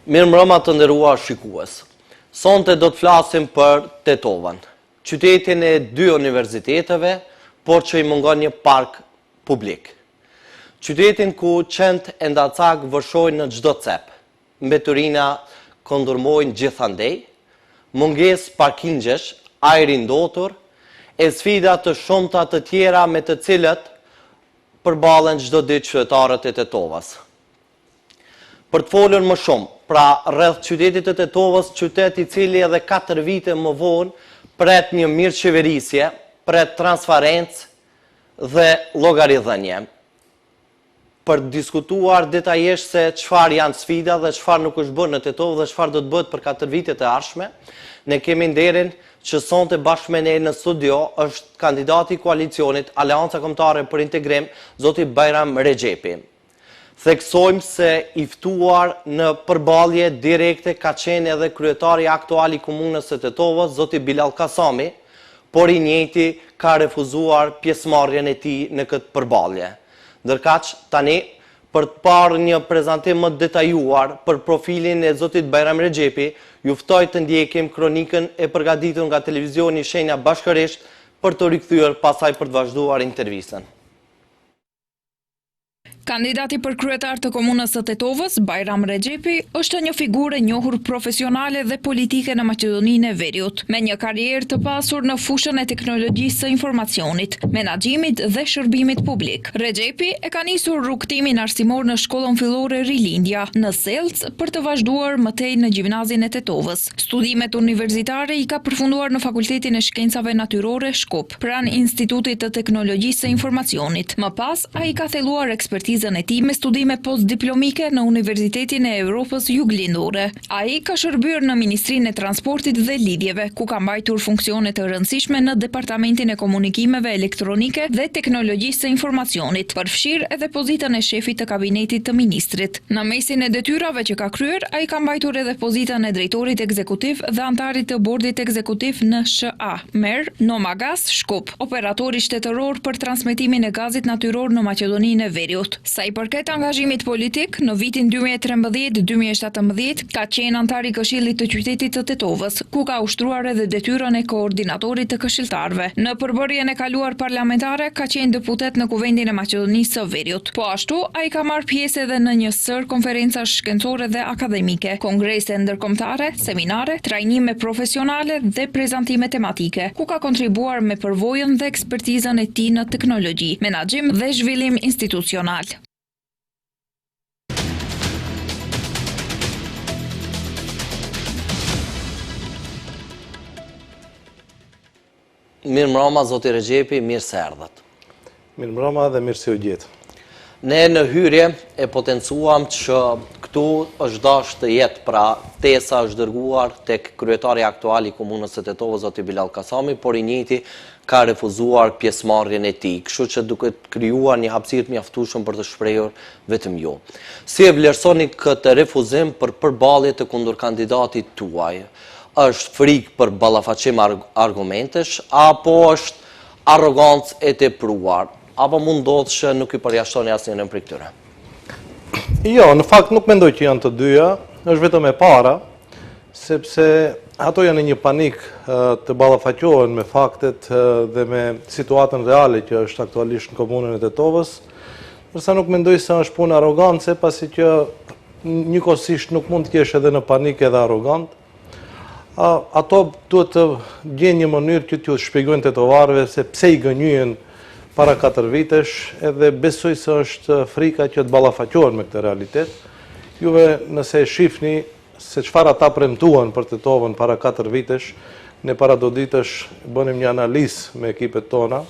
Mirëmbrëma të nderuar shikues. Sonte do të flasim për Tetovën, qytetin e 2 universiteteve, por që i mungon një park publik. Qytetin ku qend e ndacak vërshojnë në çdo cep, mbeturina kondurmojnë gjithandej, mungesë parkingjesh, ajri ndotur, e sfida të shumta të tjera me të cilët përballen çdo ditë qytetarët e Tetovës. Për të folur më shumë, pra rreth qytetit të Tetovës, qytet i cili edhe 4 vite më vonë pret një mirëqeverisje, pret transparencë dhe llogaridhënie. Për të diskutuar detajisht se çfarë janë sfida dhe çfarë nuk është bërë në Tetovë dhe çfarë do të bëhet për 4 vitet e ardhshme, ne kemi nderin që sonte bashkë me ne në studio është kandidati i koalicionit Aleanca Kombëtare për Integrim, zoti Bajram Rexhepi. Theksojmë se i ftuar në përballje direkte ka qenë edhe kryetari aktual i komunës së Tetovës, zoti Bilal Kasami, por i njëjti ka refuzuar pjesëmarrjen e tij në këtë përballje. Ndërkaq tani për të parë një prezantim më detajuar për profilin e zotit Bajram Rexhepi, ju ftoj të ndjekim kronikën e përgatitur nga televizioni Shenja bashkërisht për të rikthyer pasaj për të vazhduar intervistën. Kandidati për kryetar të komunës së Tetovës, Bajram Rexhepi, është një figurë e njohur profesionale dhe politike në Maqedoninë e Veriut, me një karrierë të pasur në fushën e teknologjisë së informacionit, menaxhimit dhe shërbimit publik. Rexhepi e ka nisur rrugtimin arsimor në shkollën fillore Rilindja, në Selc, për të vazhduar mëtej në gjimnazin e Tetovës. Studimet universitare i ka përfunduar në Fakultetin e Shkencave Natyrore Shkup, pranë Institutit të Teknologjisë së Informacionit. Më pas, ai ka thelluar ekspertizën e tij me studime postdiplomike në Universitetin e Evropës Juglindore. Ai ka shërbyer në Ministrinë e Transportit dhe Lidhjeve, ku ka mbajtur funksione të rëndësishme në Departamentin e Komunikimeve Elektronike dhe Teknologjisë së Informacionit, përfshirë edhe pozitën e shefit të kabinetit të ministrit. Në mesin e detyrave që ka kryer, ai ka mbajtur edhe pozitën e drejtorit ekzekutiv dhe antarit të bordit ekzekutiv në SHA, Mer, Nomagas Shkup, operatori shtetëror për transmetimin e gazit natyror në Maqedoninë e Veriut. Sa i përket angazhimit politik, në vitin 2013-2017 ka qenë antar i Këshillit të Qytetit të Tetovës, ku ka ushtruar edhe detyrën e koordinatorit të këshilltarëve. Në përbërjen e kaluar parlamentare ka qenë deputet në Kuvendin e Maqedonisë së Veriut. Po ashtu, ai ka marrë pjesë edhe në një sër konferencash shkencore dhe akademike, kongrese ndërkombëtare, seminare, trajnime profesionale dhe prezantime tematike, ku ka kontribuar me përvojën dhe ekspertizën e tij në teknologji, menaxhim dhe zhvillim institucional. Mirëmbrëma zoti Rexhepi, mirë se erdhët. Mirëmbrëma dhe mirë se u gjetë. Ne në hyrje e potencuam që këtu është dashur të jetë, pra tesa është dërguar tek kryetari aktual i komunës së Tetovës zoti Bilal Kasami, por i njëjti ka refuzuar pjesëmarrjen e tij, kështu që duket krijuar një hapësirë të mjaftueshme për të shprehur vetëm ju. Si e vlerësoni këtë refuzim për përballje të kundërkandidatit tuaj? Është frikë për ballafaqim argumentesh, apo është arrogancë e tepruar, apo mund ndodhë që nuk i përjashtoni asnjërin prej këtyre? Jo, në fakt nuk mendoj që janë të dyja, është vetëm e para, sepse ato janë një panik të ballafaqohen me faktet dhe me situatën reale që është aktualisht në komunën e Tetovës, ndërsa nuk mendoj se është punë arrogance, pasi që njëkohësisht nuk mund të kesh edhe në panik edhe arrogant. Ato duhet të gjenë një mënyrë që t'ju shpjegojnë tetovarëve se pse i gënjyen para 4 vitesh, edhe besoj se është frika që të ballafaqohen me këtë realitet. Juve nëse e shifni se çfarë ata premtuan për Tetovën para 4 vitesh, ne para do ditësh bënim një analizë me ekipet tona,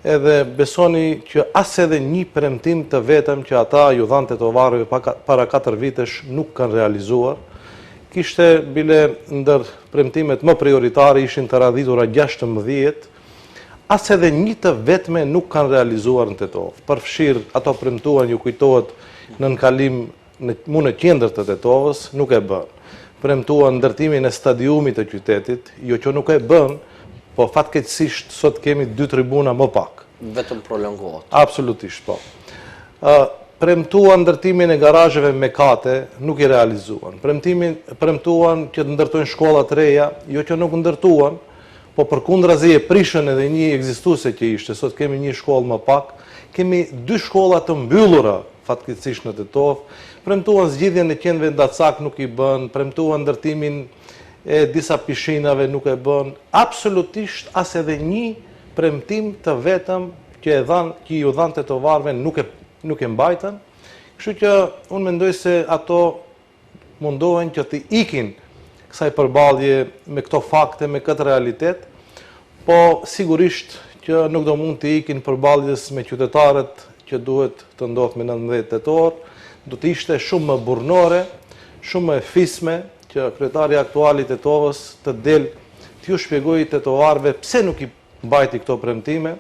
edhe besoni që as edhe një premtim të vetëm që ata ju dhanë tetovarëve para 4 vitesh nuk kanë realizuar. Kishte bile ndër premtimet më prioritare ishin të radhitura 16, as edhe një të vetme nuk kanë realizuar në Tetovë. Përfshirë ato premtuan, ju kujtohet, në nënkalim në qendër të Tetovës, nuk e bën. Premtuan ndërtimin e stadiumit të qytetit, jo që nuk e bën, po fatkeqësisht sot kemi 2 tribuna më pak. Vetëm prolongohet. Absolutisht, po. premtuan ndërtimin e garazheve me kate, nuk i realizuan. Premtuan që të ndërtojnë shkolla të reja, jo që nuk ndërtuan, po përkundrazi e prishën edhe një ekzistuese që ishte. Sot kemi një shkollë më pak, kemi 2 shkolla të mbyllura fatkeqësisht në Tetov. Premtuan zgjidhjen e qendrave Ndacak, nuk i bën. Premtuan ndërtimin e disa pishinave, nuk e bën. Absolutisht as edhe një premtim të vetëm që ju dhan tetovarëve nuk e mbajtën. Kështu që unë mendoj se ato mundohen që të ikin kësaj përballje me këto fakte, me këtë realitet, po sigurisht që nuk do mund të ikin përballjes me qytetarët që duhet të ndodhë me 19 tetor, do të ishte shumë më burnore, shumë më fisme që kryetari aktuali i Tetovës të del t'ju shpjegojë tetovarëve pse nuk i mbajti këto premtime.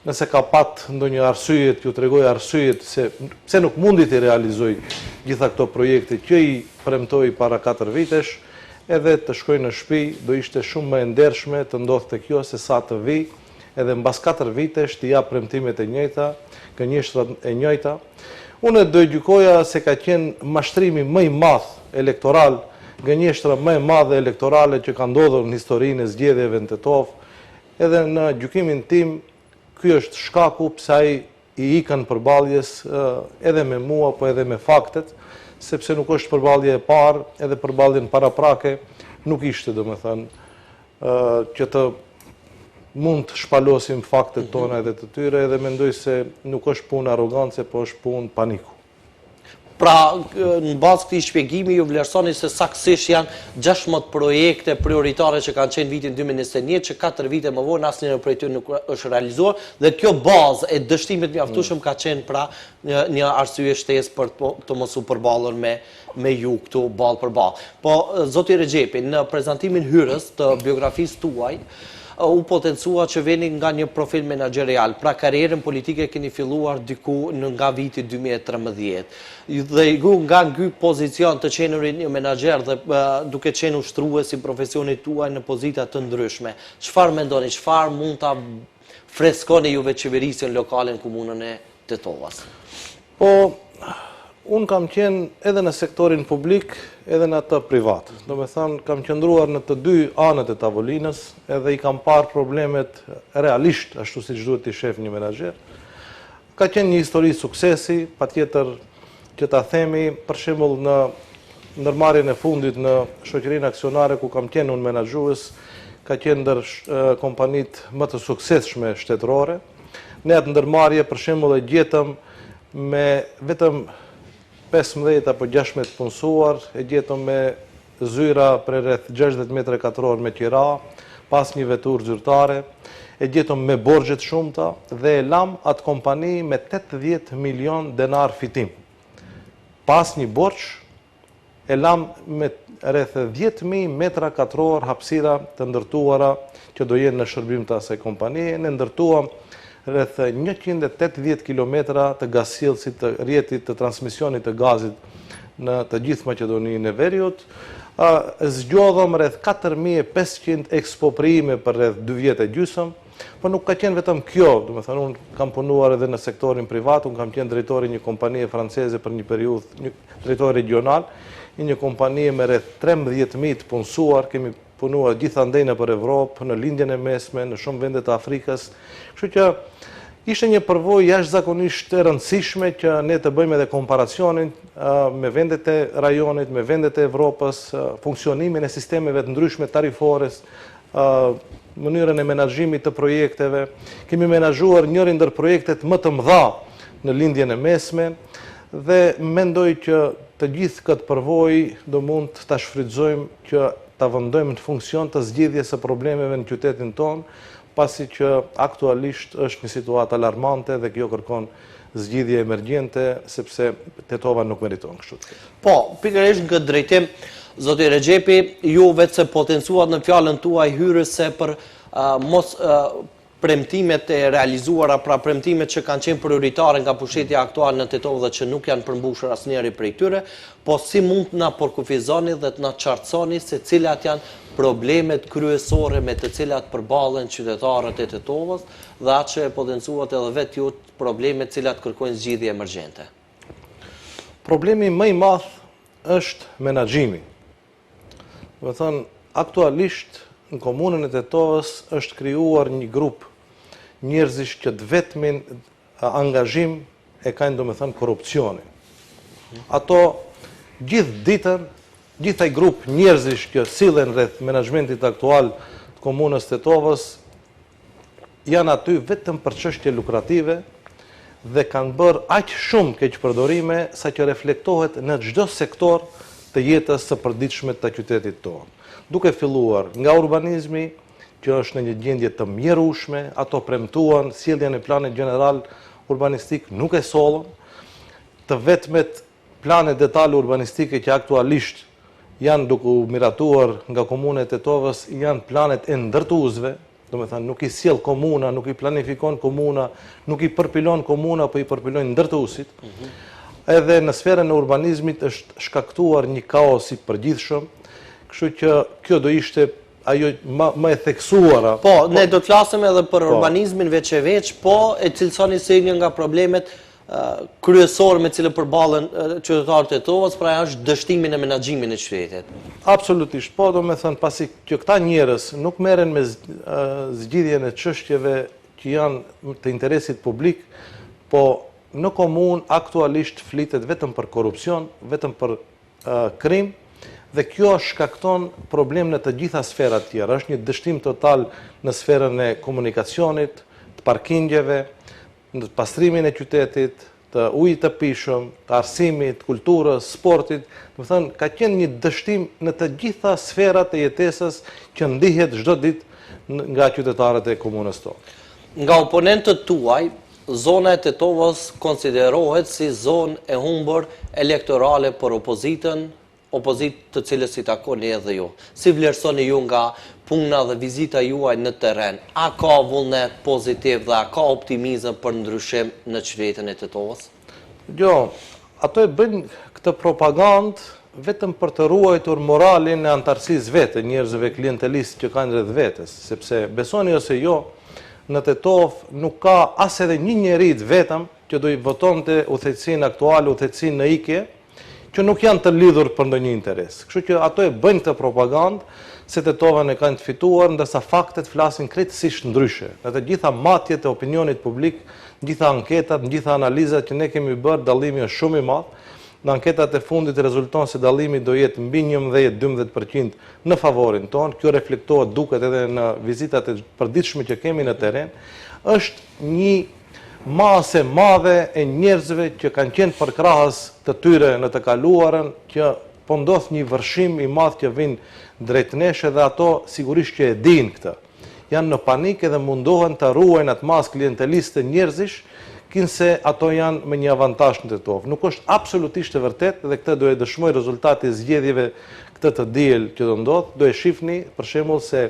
Nëse ka pat ndonjë arsye, t'ju tregoj arsyet se pse nuk mundi të realizoj gjitha këto projekte që i premtoi para 4 vitesh, edhe të shkoj në shtëpi, do ishte shumë më e ndershme të ndodhte kjo se sa të vi, edhe mbas 4 vitesh të jap premtimet e njëjta, gënjeshtrat e njëjta. Unë do gjykoja se ka qenë mashtrimi më i madh elektoral, gënjeshtra më e madhe elektorale që ka ndodhur në historinë e zgjedhjeve në Tetov, edhe në gjykimin tim ky është shkaku pse ai i ikën përballjes edhe me mua, po edhe me faktet, sepse nuk është përballje e parë, edhe përballjen paraprake nuk ishte, domethënë, që të mund të shpalosim faktet tona edhe të tyre, edhe mendoj se nuk është punë arrogance, po është punë paniku. Pra, në bazë këtij shpjegimi, ju vlerësoni se saktësisht janë 16 projekte prioritare që kanë qenë vitin 2021, që 4 vite më vonë asnjëri prej tyre nuk është realizuar, dhe kjo bazë e dështimit mjaftueshëm ka qenë pra një arsye shtesë për të mos u përballur me ju këtu ballë për ballë. Po, zoti Rexhepi, në prezantimin hyrës të biografisë tuaj, u potencua që veni nga një profil menaxherial, pra karrierën politike keni filluar diku nga viti 2013. Dhe ju nga ky pozicion të qenurit një menaxher dhe duke qenë ushtrues si profesionit tuaj në pozita të ndryshme, çfarë mendoni, çfarë mund ta freskoni juve qeverisjen lokale në komunën e Tetovës? Po, unë kam qenë edhe në sektorin publik, edhe në atë privat. Do me thënë, kam qëndruar në të 2 anët e tavolinës, edhe i kam parë problemet realisht, ashtu si që duhet të shef një menaxher. Ka qenë një histori suksesi, patjetër që ta themi, për shembull në ndërmarrjen e fundit në shoqërinë aksionare ku kam qenë unë menaxhues, ka qenë ndër kompanitë më të suksesshme shtetërore. Ne atë ndërmarrje për shembull e gjetëm me vetëm 15 apo 16 punësuar, e gjetëm me zyra për rreth 60 metra katror me qira, pas një veturë zyrtare, e gjetëm me borxhe të shumta dhe e lam atë kompani me 80 milion denar fitim. Pas një borxh, e lam me rreth 10.000 metra katror hapësira të ndërtuara që do jenë në shërbim të asaj kompanie. Ne ndërtuam rreth 180 kilometra të gasjellësit të rrjetit të transmisionit të gazit në të gjithë Maqedoninë e Veriut. Zgjodhëm rreth 4.500 ekspropriime për rreth 2 vjet e gjysmë, por nuk ka qenë vetëm kjo, domethënë unë kam punuar edhe në sektorin privat, unë kam qenë drejtori një kompanie franceze për një periudhë, drejtor regional, një kompanie me rreth 13.000 të punësuar, kemi punuar gjithandej nëpër Evropë, në lindjen e mesme, në shumë vende të Afrikës. Kështu që ishte një përvojë jashtëzakonisht e rëndësishme që ne të bëjmë edhe komparacionin me vendet e rajonit, me vendet e Evropës, funksionimin e sistemeve të ndryshme tarifore, mënyrën e menaxhimit të projekteve. Kemi menaxhuar njërin ndër projektet më të mëdha në lindjen e mesme dhe mendoj që të gjithë këtë përvojë do mund ta shfrytëzojmë që ta vendojmë në funksion të zgjidhjes së problemeve në qytetin tonë, pasi që aktualisht është një situatë alarmante dhe kjo kërkon zgjidhje emergjente, sepse Tetova nuk meriton kështu. Po, pikërisht në këtë drejtim, zoti Rexhepi, ju vetë se potencuat në fjalën tuaj hyrëse për mos premtimet e realizuara, pra premtimet që kanë qenë prioritare nga pushteti aktual në Tetovë dhe që nuk janë përmbushur asnjëri prej tyre, po si mund na përkufizoni dhe të na qartësoni se cilat janë problemet kryesore me të cilat përballen qytetarët e Tetovës dhe atë që e potencuat edhe vetë ju problemet cilat kërkojnë zgjidhje emergjente? Problemi më i madh është menaxhimi. Do të thënë, aktualisht në komunën e Tetovës është krijuar një grup njerëzish që të vetmin angazhim e kanë domethënë korrupsioni. Ato gjithë ditën, gjithaj grup njerëzish që sillen rreth menaxhmentit aktual të komunës Tetovës janë aty vetëm për çështje lukrative dhe kanë bërë aq shumë keqpërdorime sa që reflektohet në çdo sektor të jetës së përditshme të qytetit tonë. Duke filluar nga urbanizmi, që është në një gjendje të mjerueshme, ato premtuan sjelljen e planit gjeneral urbanistik nuk e sollën, të vetmet plane detale urbanistike që aktualisht janë duke u miratuar nga komuna e Tetovës janë planet e ndërtuesve, do me thënë nuk i sjell komuna, nuk i planifikon komuna, nuk i përpilon komuna, po i përpilojnë ndërtuesit. Edhe në sferën e urbanizmit është shkaktuar një kaos i përgjithshëm, kështu që kjo do ishte ajo më e theksuara. Po, ne do të flasim edhe për urbanizmin veç e veç, po e cilësoni se një nga problemet kryesor me cilë përballen qytetarët e Tetovës, pra është dështimin e menaxhimit në qytetet. Absolutisht, po do me thënë pasi që këta njerëz nuk merren me zgjidhjen e çështjeve që janë të interesit publik, po në komunë aktualisht flitet vetëm për korrupsion, vetëm për krim, dhe kjo shkakton problem në të gjitha sferat tjera. Është një dështim total në sferën e komunikacionit, të parkingjeve, në pastrimin e qytetit, të ujit të pishëm, të arsimit, kulturës, sportit. Do të thënë, ka qenë një dështim në të gjitha sferat e jetesës që ndihet çdo ditë nga qytetarët e komunës tonë. Nga oponentët tuaj, zona e Tetovës konsiderohet si zonë e humbur elektorale për opozitë të cilës i takoni edhe ju. Si vlerësoni ju nga puna dhe vizita juaj në terren? A ka vullnet pozitiv dhe a ka optimizëm për ndryshim në qytetin e Tetovës? Jo, ato e bëjnë këtë propagandë vetëm për të ruajtur moralin e antarësisë vete, njerëzve klientelistë që kanë rreth vetes, sepse besoni ose jo, në Tetovë nuk ka as edhe një njerit vetëm që do i votonte udhëheqësinë aktuale, udhëheqësinë në ikje, që nuk janë të lidhur për ndonjë interes. Kështu që ato e bëjnë këtë propagandë se Tetovën e kanë të fituar, ndërsa faktet flasin krejtësisht ndryshe. Në të gjitha matjet e opinionit publik, në gjitha anketat, në gjitha analizat që ne kemi bërë, dallimi është shumë i madh. Në anketat e fundit rezulton se dallimi do jetë mbi 11-12% në favorin tonë. Kjo reflektohet duket edhe në vizitat e përditshme që kemi në terren. Është një masë e madhe e njerëzve që kanë qenë përkrahës të tyre në të kaluarën, që po ndodh një vërshim i madh që vin drejt nesh dhe ato sigurisht që e dinë këtë. Janë në panik edhe mundohen të ruajnë atë masë klienteliste njerëzish, kinse ato janë me një avantazh në Tetovë. Nuk është absolutisht e vërtetë dhe këtë do e dëshmoj rezultati i zgjedhjeve këtë të diel që do ndodh, do e shihni për shembull se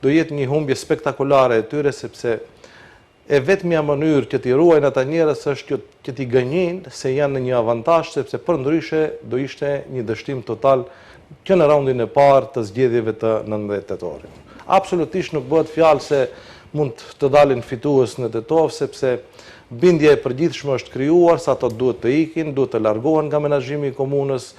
do jetë një humbje spektakolare e tyre sepse e vetmja mënyrë që t'i ruajnë ata njerëz është që t'i gënjejnë se janë në një avantazh, sepse përndryshe do ishte një dështim total që në raundin e parë të zgjedhjeve të 19 tetorit. Absolutisht nuk bëhet fjalë se mund të dalin fitues në Tetovë, sepse bindja e përgjithshme është krijuar se ato duhet të ikin, duhet të largohen nga menaxhimi i komunës,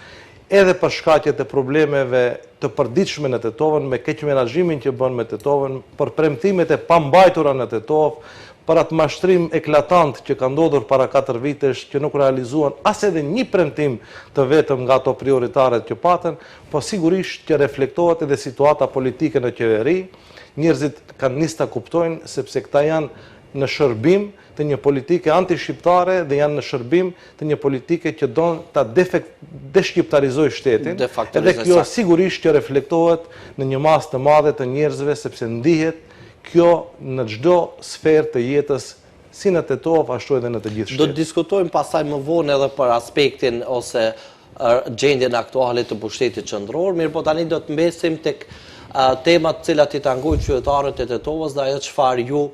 edhe për shkaqjet e problemeve të përditshme në Tetovën, me keq menaxhimin që bën me Tetovën, për premtimet e pambajtura në Tetovë, për atë mashtrim eklatant që ka ndodhur para 4 vitesh që nuk realizuan as edhe një premtim të vetëm nga ato prioritaret që patën, po sigurisht që reflektohet edhe situata politike në qeveri. Njerëzit kanë nisë ta kuptojnë sepse këta janë në shërbim të një politike anti-shqiptare dhe janë në shërbim të një politike që don ta deshqiptarizojë shtetin. Edhe kjo sigurisht që reflektohet në një masë të madhe të njerëzve sepse ndihet kjo në çdo sferë të jetës, si në Tetovë, ashtu edhe në të gjithë shtetin. Do të diskutojmë pastaj më vonë edhe për aspektin ose gjendjen aktuale të pushtetit qendror, mirë po tani do të mbesim tek temat të cilat i tangojnë qytetarët e Tetovës dhe ajo çfarë ju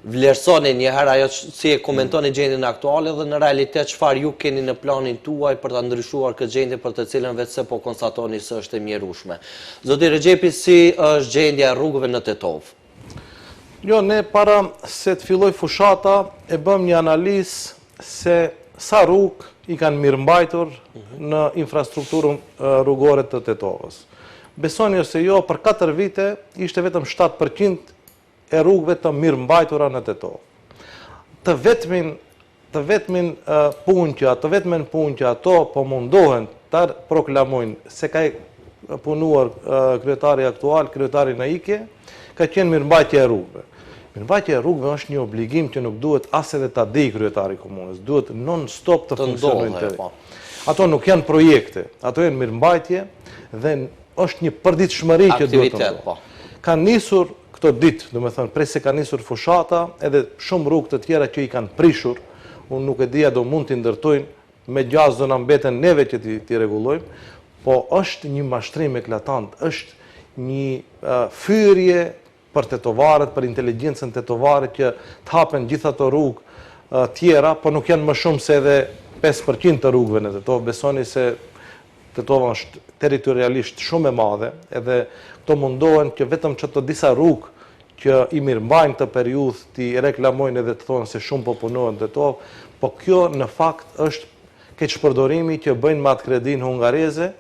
vlerësoni një herë, ajo si e komentoni gjendjen aktuale dhe në realitet çfarë ju keni në planin tuaj për ta ndryshuar këtë gjendje për të cilën vetëse po konstatoni se është e mjerueshme. Zoti Rexhepi, si është gjendja e rrugëve në Tetovë? Jo, ne para se të filloj fushata e bëm një analizë se sa rrugë i kanë mirëmbajtur në infrastrukturën rrugore të Tetovës. Besoni ose jo, për 4 vite ishte vetëm 7% e rrugëve të mirëmbajtura në Tetovë. Të vetmin punë që ato po mundohen të proklamojnë se ka punuar kryetari aktual, kryetari Naike, ka qenë mirëmbajtja e rrugëve. Mirëmbajtja e rrugëve është një obligim që nuk duhet as edhe ta dej kryetari komunës, duhet non-stop të funksionojnë. Ato nuk janë projekte, ato janë mirëmbajtje dhe është një përditshmëri që duhet të ndodhë. Ka nisur këto ditë, domethënë prej se ka nisur fushata, edhe shumë rrugë të tjera që i kanë prishur, unë nuk e dija do mund t'i ndërtojnë, me gjasë do na mbeten neve që t'i rregullojmë, po është një mashtrim eklatant, është një fyrje për tetovarët, për inteligjencën tetovanet që të hapen gjitha të rrugë tjera, po nuk janë më shumë se edhe 5% të rrugëve në Tetovë. Besoni se Tetova është territorialisht shumë e madhe, edhe këto mundohen që vetëm që të disa rrugë që i mirëmbajnë të periudhë t'i reklamojnë edhe të thonë se shumë po punohen në Tetovë, po kjo në fakt është keqpërdorimi që bëjnë me atë kredin hungareze,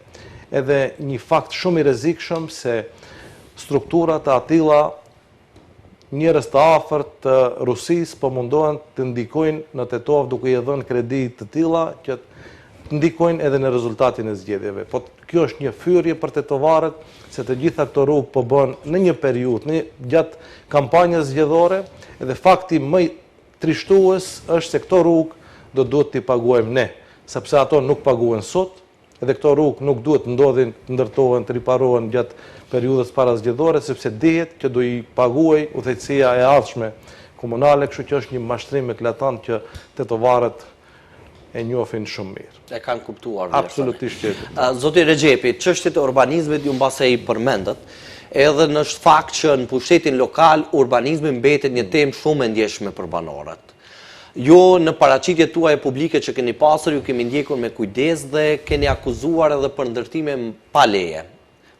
edhe një fakt shumë i rrezikshëm se strukturat e atilla njerëz të afërt të Rusisë po mundohen të ndikojnë në Tetovë duke i dhënë kredi të tilla që të ndikojnë edhe në rezultatin e zgjedhjeve. Po kjo është një fyrje për tetovarët se të gjitha këto rrugë po bën në një periudhë, gjatë kampanjës zgjedhore, edhe fakti më trishtues është se këto rrugë do duhet t'i paguajmë ne, sepse ato nuk paguhen sot, edhe këto rrugë nuk duhet ndodhin, të ndërtohen, të riparohen gjatë periudhës para zgjedhore, sepse dihet që do i paguaj udhëheqësia e ardhshme komunale, kështu që është një mashtrim eklatant që tetovarët e njohin shumë mirë. E kanë kuptuar. Absolutisht që. Zoti Rexhepi, çështjet e urbanizmit ju mbase i përmendët, edhe në fakt që në pushtetin lokal urbanizmi mbetet një temë shumë e ndjeshme për banorët. Jo në paraqitjet tuaja publike që keni pasur, ju kemi ndjekur me kujdes dhe keni akuzuar edhe për ndërtime pa leje.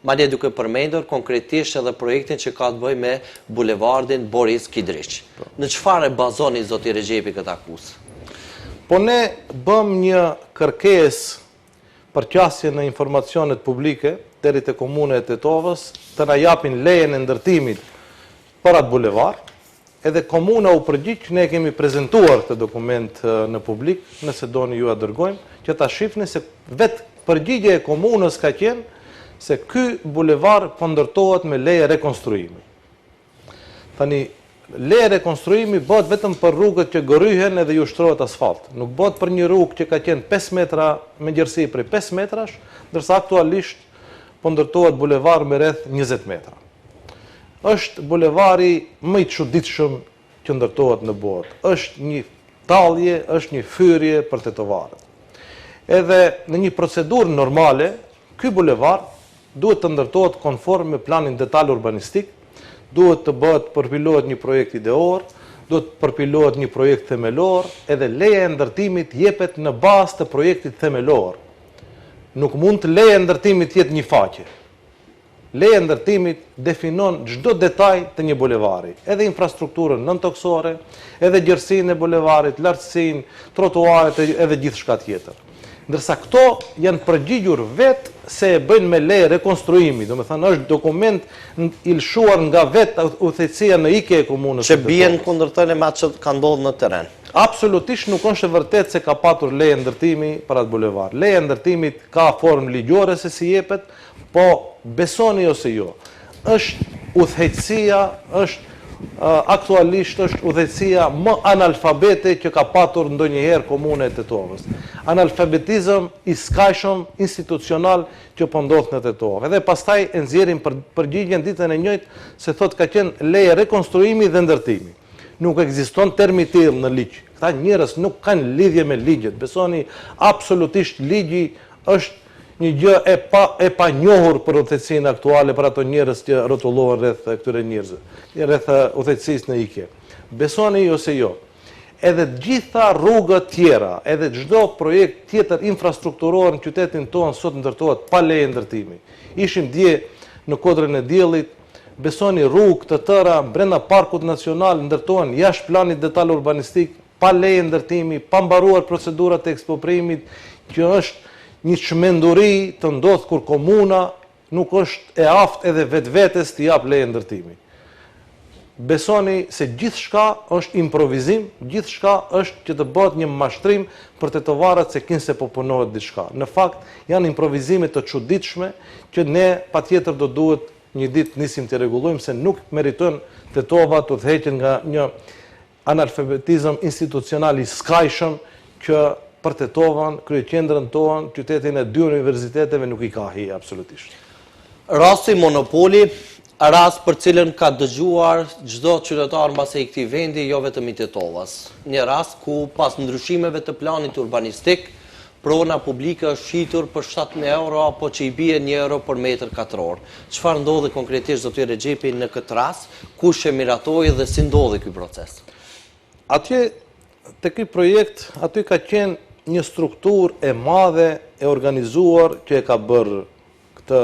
Madje duke përmendur konkretisht edhe projektin që ka të bëjë me bulevardin Boris Kidriç. Në çfarë bazoni zoti Rexhepi këtë akuzë? Po ne bëm një kërkesë për qasje në informacionet publike deri te komuna e Tetovës të na japin lejen e ndërtimit për atë bulevard. Edhe komuna u përgjigj, ne kemi prezantuar këtë dokument në publik, nëse doni ju a dërgojmë, që ta shihni se vetë përgjigja e komunës ka qenë se ky bulevard po ndërtohet me leje rekonstruimi. Tani leje rekonstruimi bëhet vetëm për rrugët që gërryhen edhe ju shtrohet asfalt. Nuk bëhet për një rrugë që ka qenë 5 metra me gjerësi prej 5 metrash, ndërsa aktualisht po ndërtohet bulevard me rreth 20 metra. Është bulevari më i çuditshëm që ndërtohet në botë. Është një tallje, është një fyrje për tetovarët. Edhe në një procedurë normale, ky bulevard duhet të ndërtohet konform me planin detaj urbanistik, duhet të bëhet përpilohet një projekt ideor, duhet të përpilohet një projekt themelor, edhe leja e ndërtimit jepet në bazë të projektit themelor. Nuk mund të leja e ndërtimit jetë një faqe. Leja e ndërtimit definon çdo detaj të një bulevari, edhe infrastrukturën nëntoksore, edhe gjerësinë e bulevarit, lartësinë, trotuaret edhe gjithçka tjetër. Ndërsa këto janë përgjigjur vetë se e bëjnë me leje rekonstruimi, domethënë është dokument i lëshuar nga vetë udhëheqësia në ike e komunës. Që bien kundërtën e me atë që ka ndodhur në terren. Absolutisht nuk është e vërtet se ka patur leje ndërtimi për atë bulevard. Leja ndërtimit ka formë ligjore se si jepet, po besoni ose jo, është udhëheqësia, është aktualisht është udhëheqësia më analfabete që ka patur ndonjëherë komuna e Tetovës. Analfabetizëm i skajshëm institucional që po ndodh në Tetovë. Edhe pastaj e nxjerrin përgjigjen ditën e njëjtë se thotë ka qenë leje rekonstruimi dhe ndërtimi. Nuk ekziston termi i tillë në ligj. Këta njerëz nuk kanë lidhje me ligjet. Besoni, absolutisht ligji është një gjë e pa njohur për udhëheqësinë aktuale për ato njerëz që rrotullohen rreth këtyre njerëzve, rreth udhëheqësisë në ike. Besoni ose jo, edhe gjitha rrugët tjera, edhe çdo projekt tjetër infrastrukturor në qytetin tonë sot ndërtohet pa leje ndërtimi. Ishim dje në Kodrën e Diellit, besoni rrugë të tëra brenda Parkut Nacional ndërtohen jashtë planit detaj urbanistik pa leje ndërtimi, pa mbaruar procedurat e eksproprimit, që është një çmenduri të ndodh kur komuna nuk është e aftë edhe vetvetes të jap leje ndërtimi. Besoni se gjithçka është improvizim, gjithçka është që të bëhet një mashtrim për tetovarët se kinse po punohet diçka. Në fakt, janë improvizime të çuditshme që ne patjetër do duhet një ditë nisim të rregullojmë se nuk meritojnë tetova të udhëheqen nga një analfabetizëm institucional i skajshëm që për Tetovan, kryeqendrën tonë, qytetin e 2 universiteteve nuk i ka hi absolutisht. Rasti monopoli, rast për cilën ka dëgjuar çdo qytetar mbas e këtij vendi, jo vetëm i Tetovas. Një rast ku pas ndryshimeve të planit urbanistik, prona publike është shitur për 7.000 euro, apo që i bie 1 euro për metër katror. Çfarë ndodhi konkretisht, zoti Rexhepi, në këtë rast, kush e miratoi dhe si ndodhi ky proces? Atje, te ky projekt, aty ka qenë një strukturë e madhe, e organizuar, që e ka bërë këtë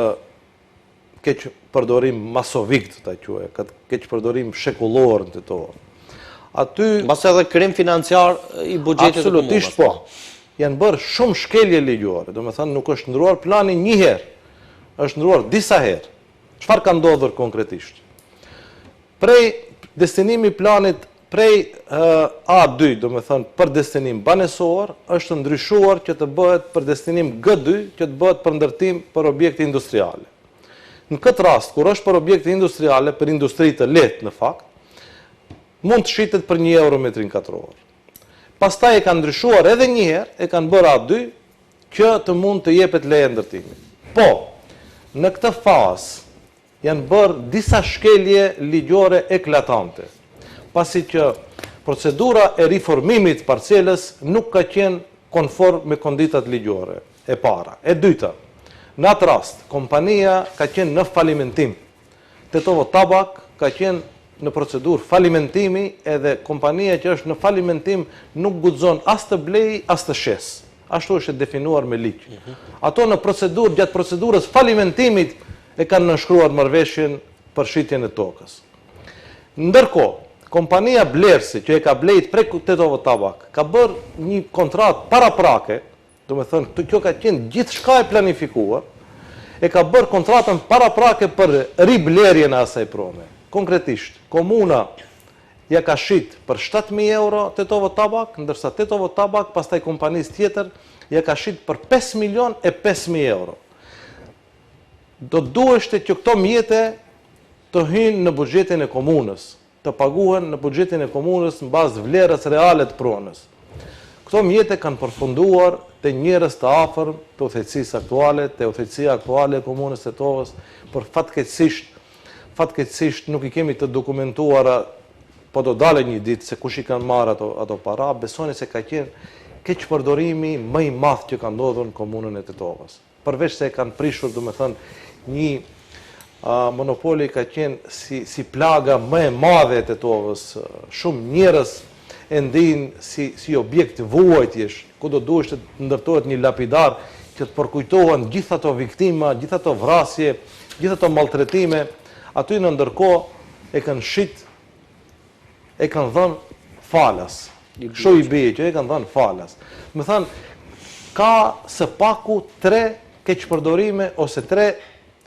keq përdorim masovik të ta quaj, keq përdorim shekullor në Tetovë. Aty mbas edhe krim financiar i buxhetit të komunës. Absolutisht po. Janë bërë shumë shkelje ligjore, domethënë nuk është ndruar plani një herë, është ndruar disa herë. Çfarë ka ndodhur konkretisht? Prej destinimi planit prej A2, domethënë për destinim banesor, është ndryshuar që të bëhet për destinim G2, që të bëhet për ndërtim për objekte industriale. Në këtë rast, kur është për objekte industriale, për industri të lehtë në fakt, mund të shitet për 1 euro metrin katror. Pastaj e kanë ndryshuar edhe një herë, e kanë bërë A2, që të mund të jepet leje ndërtimi. Po, në këtë fazë janë bërë disa shkelje ligjore eklatante, pasi që procedura e riformimit të parcelës nuk ka qenë konform me konditat ligjore, e para. E dyta, në atë rast, kompania ka qenë në falimentim. Tetovo Tabak ka qenë në procedurë falimentimi, edhe kompania që është në falimentim nuk guxon as të blej, as të shes. Ashtu është definuar me ligj. Ato në procedurë, gjatë procedurës falimentimit e kanë nënshkruar marrëveshjen për shitjen e tokës. Ndërkohë, kompania Blersi, që e ka blejt prej Tetovo Tabak, ka bërë një kontratë paraprake, do me thënë, kjo ka qenë gjithçka e planifikuar, e ka bërë kontratën paraprake për riblerjen e asaj prone. Konkretisht, komuna ja ka shit për 7.000 euro Tetovo Tabak, ndërsa Tetovo Tabak, pastaj kompanisë tjetër, ja ka shit për 5.500.000 euro. Do duheshte që këto mjete të hynë në buxhetin e komunës, të paguhen në buxhetin e komunës në bazë vlerës reale të pronës. Këto mjete kanë përfunduar të njerëz të afërm të udhëheqësisë aktuale, të udhëheqësia aktuale e komunës Tetovës, por fatkeqësisht nuk i kemi të dokumentuara, po do dalë një ditë se kush i kanë marrë ato para, besoni se ka qenë keq përdorimi më i madh që ka ndodhur në komunën e Tetovës. Përveç se e kanë prishur, domethënë, një monopoli ka qenë si plaga më e madhe e Tetovës. Shumë njerëz e ndinë si objekt vuajtjesh, ku do duhet të ndërtohet një lapidar që të përkujtohen gjithë ato viktima, gjithë ato vrasje, gjithë ato maltretime, aty në ndërkohë e kanë shit, e kanë dhënë falas. Kështu i bie që e kanë dhënë falas. Më thënë, ka së paku 3 keqpërdorime ose 3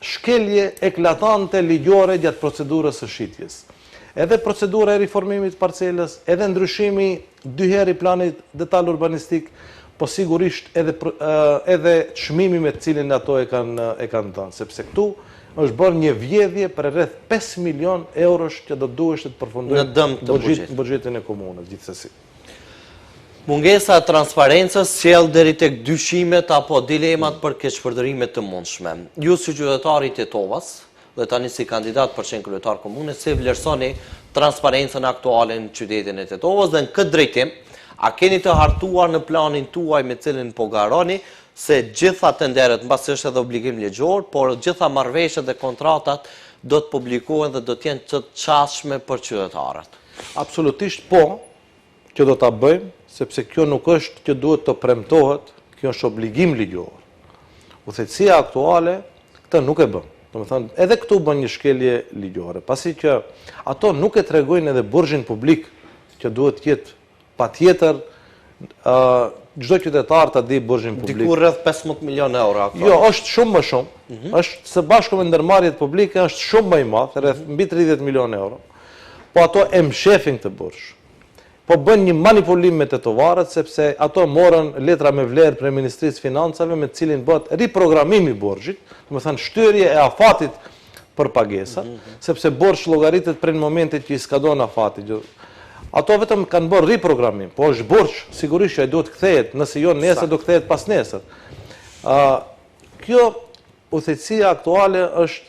shkelje eklatante ligjore gjatë procedurës së shitjes. Edhe procedura e riformimit parcelës, edhe ndryshimi 2 herë i planit detal urbanistik, po sigurisht edhe çmimi me të cilin ato e kanë dhënë, sepse këtu është bërë një vjedhje për rreth 5 milion eurosh që do duheshte të përfundojnë në buxhetin e komunës gjithsesi. Mungesa e transparencës sjell deri tek dyshimet apo dilemat për keqpërdorime të mundshme. Ju si qytetari i Tetovës dhe tani si kandidat për qenë kryetar komune, se vlerësoni transparencën aktuale në qytetin e Tetovës dhe në këtë drejtim, a keni të hartuar në planin tuaj me cilin po garoni se gjitha tenderet, mbasi është edhe obligim ligjor, por gjitha marrëveshjet dhe kontratat do të publikohen dhe do të jenë të çastshme për qytetarët? Absolutisht po, që do ta bëjmë, sepse kjo nuk është që duhet të premtohet, kjo është obligim ligjor. Udhëheqësia aktuale këtë nuk e bën. Domethënë, edhe këtu bën një shkelje ligjore, pasi që ato nuk e tregojnë edhe burgjin publik që duhet të jetë patjetër çdo qytetar ta di burgjin publik. Diku rreth 15 milion euro aktualisht. Jo, është shumë më shumë. Është së bashku me ndërmarrjet publike është shumë më i madh, rreth mbi 30 milion euro. Po ato e mshefin këtë burgj. Po bën një manipulim me tetovarët sepse ato morën letra me vlerë prej Ministrisë Financave me të cilin bëhet riprogramimi i burgjit, domethënë shtyrje e afatit për pagesa, sepse borxhi llogaritet prej momentit që i skadon afati. Ato vetëm kanë bërë riprogramim, po është borxh, sigurisht që ai duhet kthehet, nëse jo nesër do kthehet pas nesër. Kjo udhëheqësia aktuale është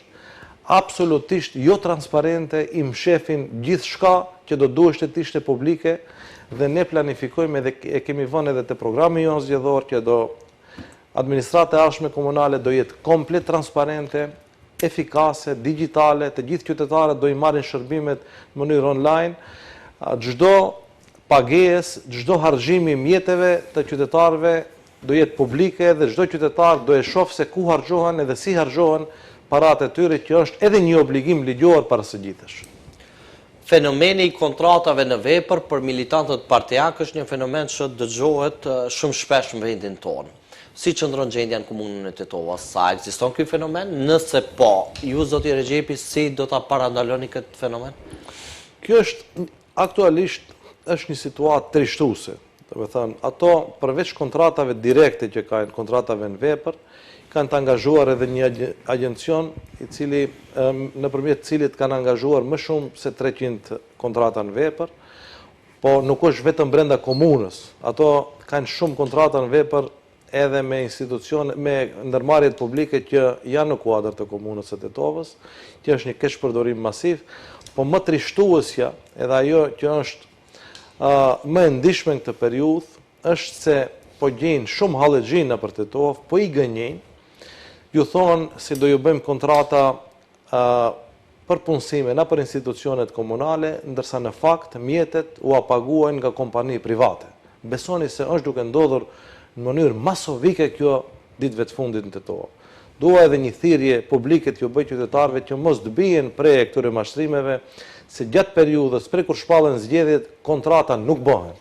absolutisht jo transparente, i mshefin gjithçka që do duhej të ishte publike dhe ne planifikojmë edhe e kemi vënë edhe te programi jon zgjedhor që do administrata e arshme komunale do jetë komplet transparente, efikase, digjitale, të gjithë qytetarët do i marrin shërbimet në mënyrë online. Çdo pagesë, çdo harxhim i mjeteve të qytetarëve do jetë publike dhe çdo qytetar do e shoh se ku harxhohen edhe si harxhohen paratë e tyre, që është edhe një obligim ligjor para së gjithësh. Fenomeni i kontratave në vepër për militantët partijak është një fenomen që dëgjohet shumë shpesh në vendin tonë. Si qëndron gjendja në komunën e Tetovës? Sa ekziston ky fenomen? Nëse po, ju zoti Rexhepi si do ta parandaloni këtë fenomen? Kjo është aktualisht është një situatë trishtuese. Domethënë, ato përveç kontratave direkte që kanë, kontratave në vepër, kanë të angazhuar edhe një agencion i cili nëpërmjet cilit kanë angazhuar më shumë se 300 kontrata në vepër, po nuk është vetëm brenda komunës. Ato kanë shumë kontrata në vepër edhe me institucione, me ndërmarrjet publike që janë në kuadër të komunës së Tetovës, që është një keqpërdorim masiv, po më trishtuesja, edhe ajo që është më e ndihshme në këtë periudhë, është se po gjejnë shumë hallexhina për Tetovë, po i gënjejnë, ju thonë si do ju bëjmë kontrata për punësime në për institucionet komunale, ndërsa në fakt mjetet u paguajnë nga kompani private. Besoni se është duke ndodhur në mënyrë masovike kjo ditëve të fundit në Tetovë. Dua edhe një thirrje publike t'ju bëj qytetarëve që mos të bien prej këtyre mashtrimeve, se gjatë periudhës prej kur shpallen zgjedhjet kontrata nuk bëhen.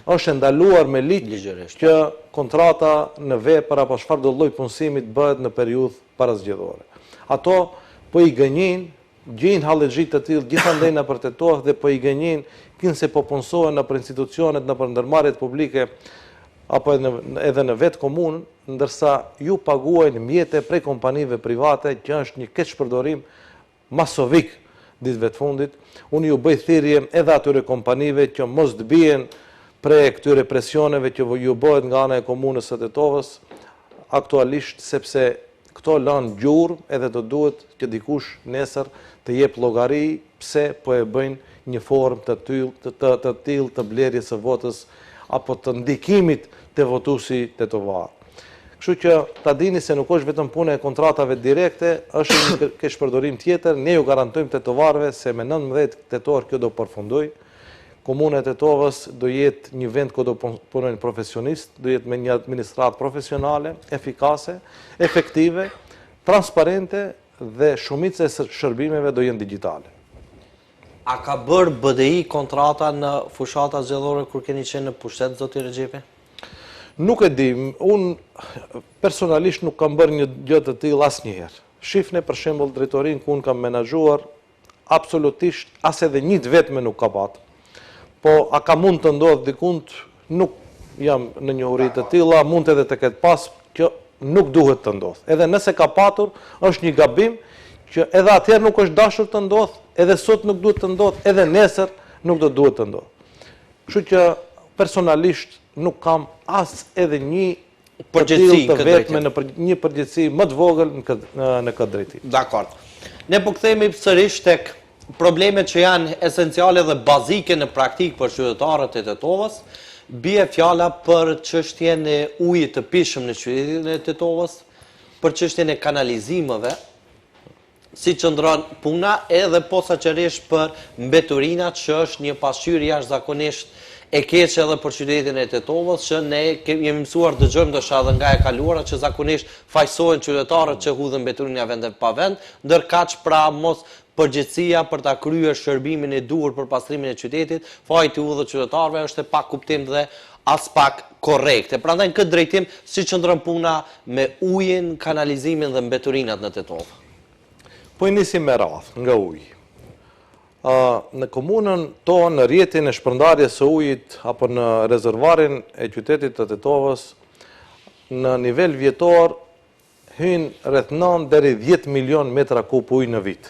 Është ndaluar me ligj që kontrata në vepër apo çfarë do lloj punësimi të bëhet në periudhë parazgjedhore. Ato po i gënjejnë, gjejnë hallexhi të tillë gjithandej nëpër Tetovë dhe po i gënjejnë kinse po punësohen nëpër institucionet, nëpër ndërmarrjet publike apo edhe në vetë komunën, ndërsa ju paguajnë mjete prej kompanive private, që është një keqpërdorim masovik ditëve të fundit. Unë ju bëj thirrje edhe atyre kompanive që mos të bien prej këtyre presioneve që ju bëhet nga ana e komunës së Tetovës aktualisht, sepse këto lanë gjurmë edhe të duhet që dikush nesër të jep llogari pse po e bëjnë një formë të tillë të blerjes së votës apo të ndikimit të votuesi tetovar. Kështu që ta dini se nuk është vetëm puna e kontratave direkte, është një keqpërdorim tjetër. Ne ju garantojmë tetovarëve se me 19 tetor kjo do përfundoj. Komuna e Tetovës do jetë një vend ku do punojnë profesionistë, do jetë me një administratë profesionale, efikase, efektive, transparente dhe shumica e shërbimeve do jenë digjitale. A ka bërë BDI kontrata në fushata zgjedhore kur keni qenë në pushtet, zoti Rexhepi? Nuk e di, unë personalisht nuk kam bërë një gjë të tillë asnjëherë. Shifni për shembull drejtorinë ku unë kam menaxhuar, absolutisht as edhe një vetëm nuk ka patë. Po a ka mund të ndodhë dikund, nuk jam në njohuri të tilla, mund edhe të ketë pas që nuk duhet të ndodhë. Edhe nëse ka patur, është një gabim që edhe atëherë nuk është dashur të ndodhë, edhe sot nuk duhet të ndodhë, edhe nesër nuk do duhet të ndodhë. Kështu që personalisht nuk kam as edhe një përgjegjësi të vetme në një përgjegjësi më të vogël në këtë drejtim. Dakor. Ne po kthehemi sërish tek problemet që janë esenciale dhe bazike në praktik për qytetarët e Tetovës. Bie fjala për çështjen e ujit të pishëm në qytetin e Tetovës, për çështjen e kanalizimeve, si qëndron puna edhe posaçërisht për mbeturinat, që është një pasqyrë jashtëzakonisht e keqe edhe për qytetin e Tetovës, që ne jemi mësuar dëgjojmë ndoshta edhe nga e kaluara që zakonisht fajsohen qytetarët që hudhen mbeturin nga vend e pa vend, ndërkaq pra mos përgjegjësia për ta kryer shërbimin e duhur për pastrimin e qytetit, fajti udhët qytetarëve është e pa kuptim dhe as pak korrekte. Prandaj në këtë drejtim si qëndron puna me ujin, kanalizimin dhe mbeturinat në Tetovë. Po i nisim me radhë nga uji. Në komunën tonë, në rjetin e shpërndarjes së ujit apo në rezervarin e qytetit të Tetovës, në nivel vjetor hynë rreth 9 deri 10 milion metra kub ujë në vit.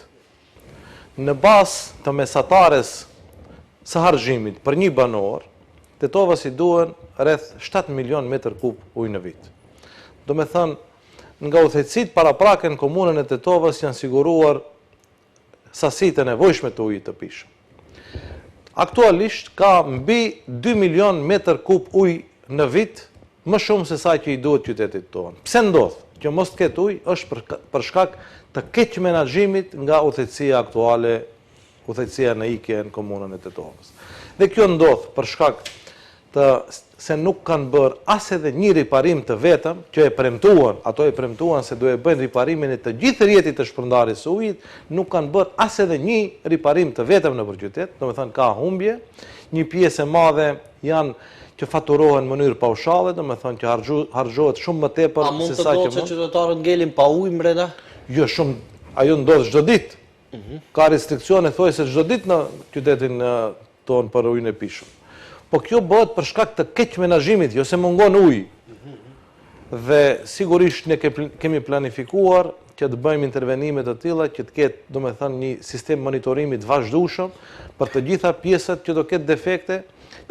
Në bazë të mesatares së harxhimit për një banor, Tetovës i duhen rreth 7 milion metër kub ujë në vit. Do me thënë, nga udhëheqësit paraprake në komunën e Tetovës janë siguruar sasitë e nevojshme të ujit të pishëm. Aktualisht ka mbi 2 milion metër kub ujë në vit, më shumë se sa që i duhet qytetit tonë. Pse ndodh që mos të ketë ujë është për shkak të keq menaxhimit nga udhëheqësia aktuale, udhëheqësia në ikje në komunën e Tetovës. Dhe kjo ndodh për shkak se nuk kanë bërë as edhe një riparim të vetëm, që e premtuan, ato e premtuan se do e bëjnë riparimin e të gjithë rjetit të shpërndarjes së ujit, nuk kanë bërë as edhe një riparim të vetëm në qytet, do me thënë ka humbje, një pjesë e madhe janë që faturohen në mënyrë paushale, do me thënë që harxhohet shumë më tepër se sa që mund. A mund të thotë që qytetarët ngelin pa ujë mbrenda? Jo, shumë, ajo ndodh çdo ditë. Ka restriksione thojse çdo ditë në qytetin tonë për ujin e pishëm. Po kjo bëhet për shkak të keq menaxhimit, jo se mungon ujë. Dhe sigurisht ne kemi planifikuar që të bëjmë intervenime të tilla që të ketë, domethënë, një sistem monitorimi të vazhdueshëm për të gjitha pjesët që do ketë defekte,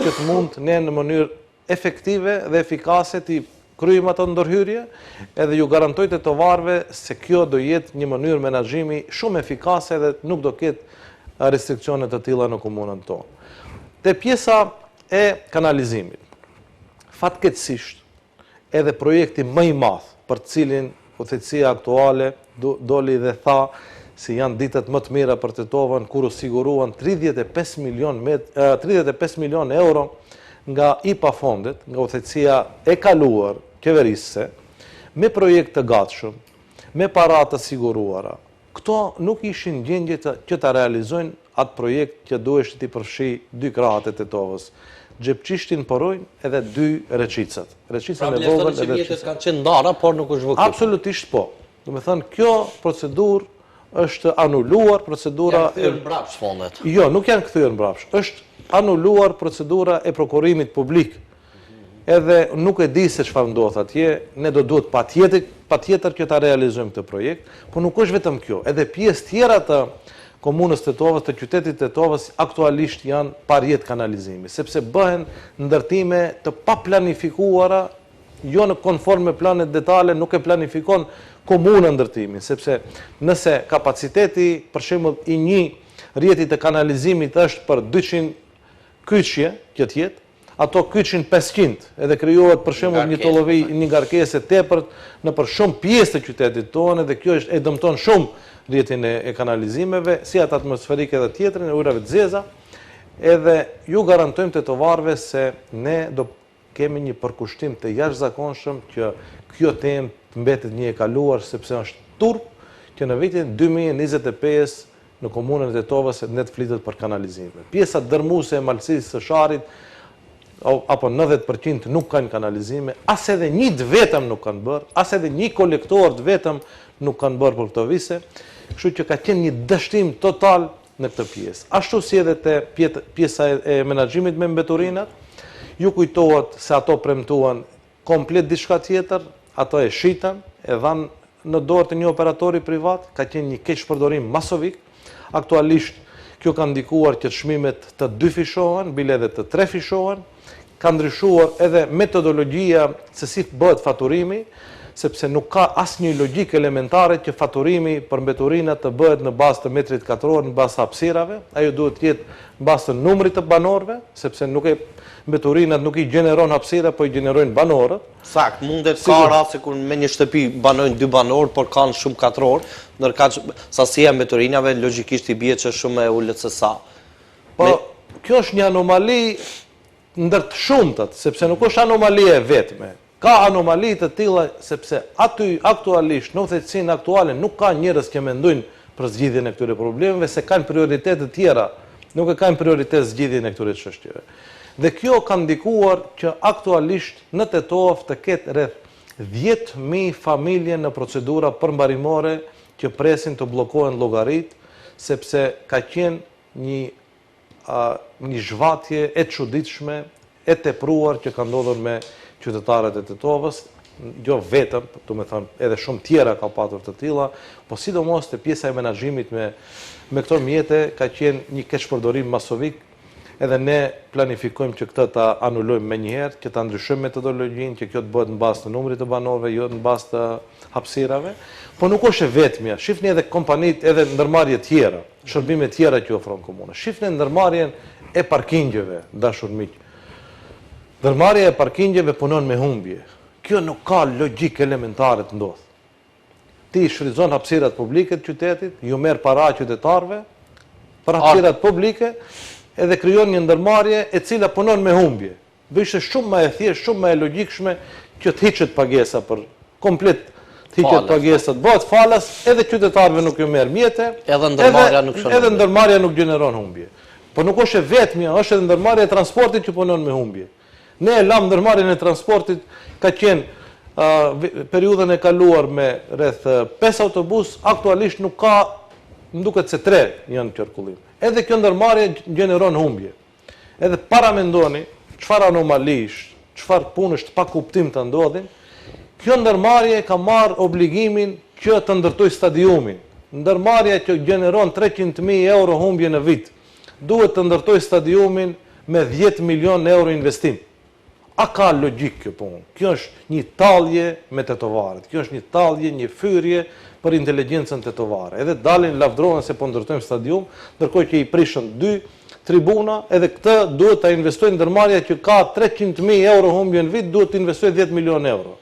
që të mund ne në mënyrë efektive dhe efikase të kryejmë ato ndërhyrje, edhe ju garantoj tetovarëve se kjo do jetë një mënyrë menaxhimi shumë efikase dhe nuk do ketë restriksione të tilla në komunën tonë. Te pjesa e kanalizimit. Fatkeqësisht, edhe projekti më i madh për cilin udhëheqësia aktuale doli dhe tha se janë ditët më të mira për Tetovën, kur u siguruan 35 milion euro nga IPA fondet, nga udhëheqësia e kaluar qeverisëse, me projekt të gatshëm, me para të siguruara. Këto nuk ishin gjendje që ta realizojnë atë projekt që duheshit i përfshi 2 krahat e Tetovës. Xhepçishtin porojnë edhe 2 reçicat. Reçicën e vogël edhe që vjetët kanë qenë ndara, por nuk është zhvogluar. Absolutisht po. Do me thënë, kjo procedurë është anuluar, procedura... Janë kthyer mbrapsht fondet. Jo, nuk janë kthyer mbrapsht. Është anuluar procedura e prokurimit publik. Edhe nuk e di se çfarë ndodh atje, ne do duhet patjetër që ta realizojmë këtë projekt, por nuk është vetëm kjo. Edhe pjesë tjera të komunës Tetovës, të qytetit Tetovës, aktualisht janë pa rrjet kanalizimi, sepse bëhen ndërtime të paplanifikuara, jo në konform me planet detale, nuk e planifikon komuna ndërtimin, sepse nëse kapaciteti, për shembull, i një rrjeti të kanalizimit është për 200 kyçje që të jetë, ato kyçin 500, edhe krijohet për shembull një tollovi, një ngarkesë tepërt në për shumë pjesë të qytetit tonë, dhe kjo e dëmton shumë rrjetin e kanalizimeve, si atë atmosferike dhe tjetrin, e ujrave të zeza, edhe ju garantojmë tetovarëve se ne do kemi një përkushtim të jashtëzakonshëm që kjo temë të mbetet një e kaluar, sepse është turp që në vitin 2025 në komunën e Tetovës ne të flitet për kanalizime. Pjesa dërmuese e malësisë së Sharit apo 90% nuk kanë kanalizime, as edhe një të vetëm nuk kanë bërë, as edhe një kolektor të vetëm nuk kanë bërë për këto vise, kështu që ka qenë një dështim total në këtë pjesë. Ashtu si edhe te pjesa e menaxhimit me mbeturinat, ju kujtohet se ato premtuan komplet diçka tjetër, ato e shitën, e dhanë në dorë të një operatori privat, ka qenë një keq përdorim masovik. Aktualisht kjo ka ndikuar që çmimet të 2 fishohen, bile edhe të 3 fishohen, ka ndryshuar edhe metodologjia se si bëhet faturimi, sepse nuk ka asnjë logjik elementare që faturimi për mbeturinat të bëhet në bazë të metrit katror, në bazë të hapësirave, ajo duhet të jetë në bazë të numrit të banorëve, sepse mbeturinat nuk i gjeneron hapësira, po i gjenerojnë banorët. Sakt, mundet ka raste kur me një shtëpi banojnë 2 banorë, por kanë shumë katror, ndërkaq sasia e mbeturinave logjikisht i bie që shumë e ulët se sa. Po, kjo është një anomali ndër të shumtat, sepse nuk është anomalie vetme. Ka anomali të tilla sepse aty aktualisht në uthetësinë aktuale nuk ka njerëz që mendojnë për zgjidhjen e këtyre problemeve, se kanë prioritete të tjera, nuk e kanë prioritet zgjidhjen e këtyre çështjeve. Dhe kjo ka ndikuar që aktualisht në Tetovë të ketë rreth 10.000 familje në procedura përmbarimore që presin të bllokohen llogaritë, sepse ka qenë një zhvatje e çuditshme, e tepruar që ka ndodhur me qytetarët e Tetovës, jo vetëm, do me thënë, edhe shumë tjera ka patur të tilla, po sidomos te pjesa e menaxhimit me këto mjete ka qenë një keqpërdorim masovik, edhe ne planifikojmë që këtë ta anulojmë menjëherë, që ta ndryshojmë metodologjinë, që kjo të bëhet në bazë të numrit të banorëve, jo në bazë të hapësirave, po nuk është e vetmja. Shifni edhe kompanitë, edhe ndërmarrje tjera, shërbime tjera që ofron komuna. Shifni ndërmarrjen e parkingjeve, dashur miq. Ndërmarrja e parkingjeve punon me humbje. Kjo nuk ka logjik elementare të ndodhë. Ti shfrytëzon hapësirat publike të qytetit, ju merr para qytetarëve për hapësirat publike, edhe krijon një ndërmarrje e cila punon me humbje. Do ishte shumë më e thjeshtë, shumë më e logjikshme që të hiqet pagesa për komplet të hiqet pagesa, të bëhet falas, edhe qytetarëve nuk ju merr mjete, edhe ndërmarrja nuk gjeneron humbje. Po nuk është e vetmja, është edhe ndërmarrja e transportit që punon me humbje. Ne e lam ndërmarrjen e transportit, ka qenë periudhën e kaluar me rreth 5 autobus, aktualisht nuk ka, më duket se 3 janë në qarkullim. Edhe kjo ndërmarrje gjeneron humbje. Edhe paramendoni çfarë anomalish, çfarë punësh të pakuptim të ndodhin, kjo ndërmarrje ka marrë obligimin që të ndërtoj stadiumin. Ndërmarrja që gjeneron 300.000 euro humbje në vit, duhet të ndërtoj stadiumin me 10 milion euro investim. A ka logjik kjo punë? Kjo është një tallje me tetovarët. Kjo është një tallje, një fyrje për inteligjencën tetovare. Edhe dalin lavdrohen se po ndërtojmë stadium, ndërkohë që i prishën 2 tribuna, edhe këtë duhet ta investojnë ndërmarrja që ka 300.000 euro humbje në vit, duhet të investojë 10 milion euro.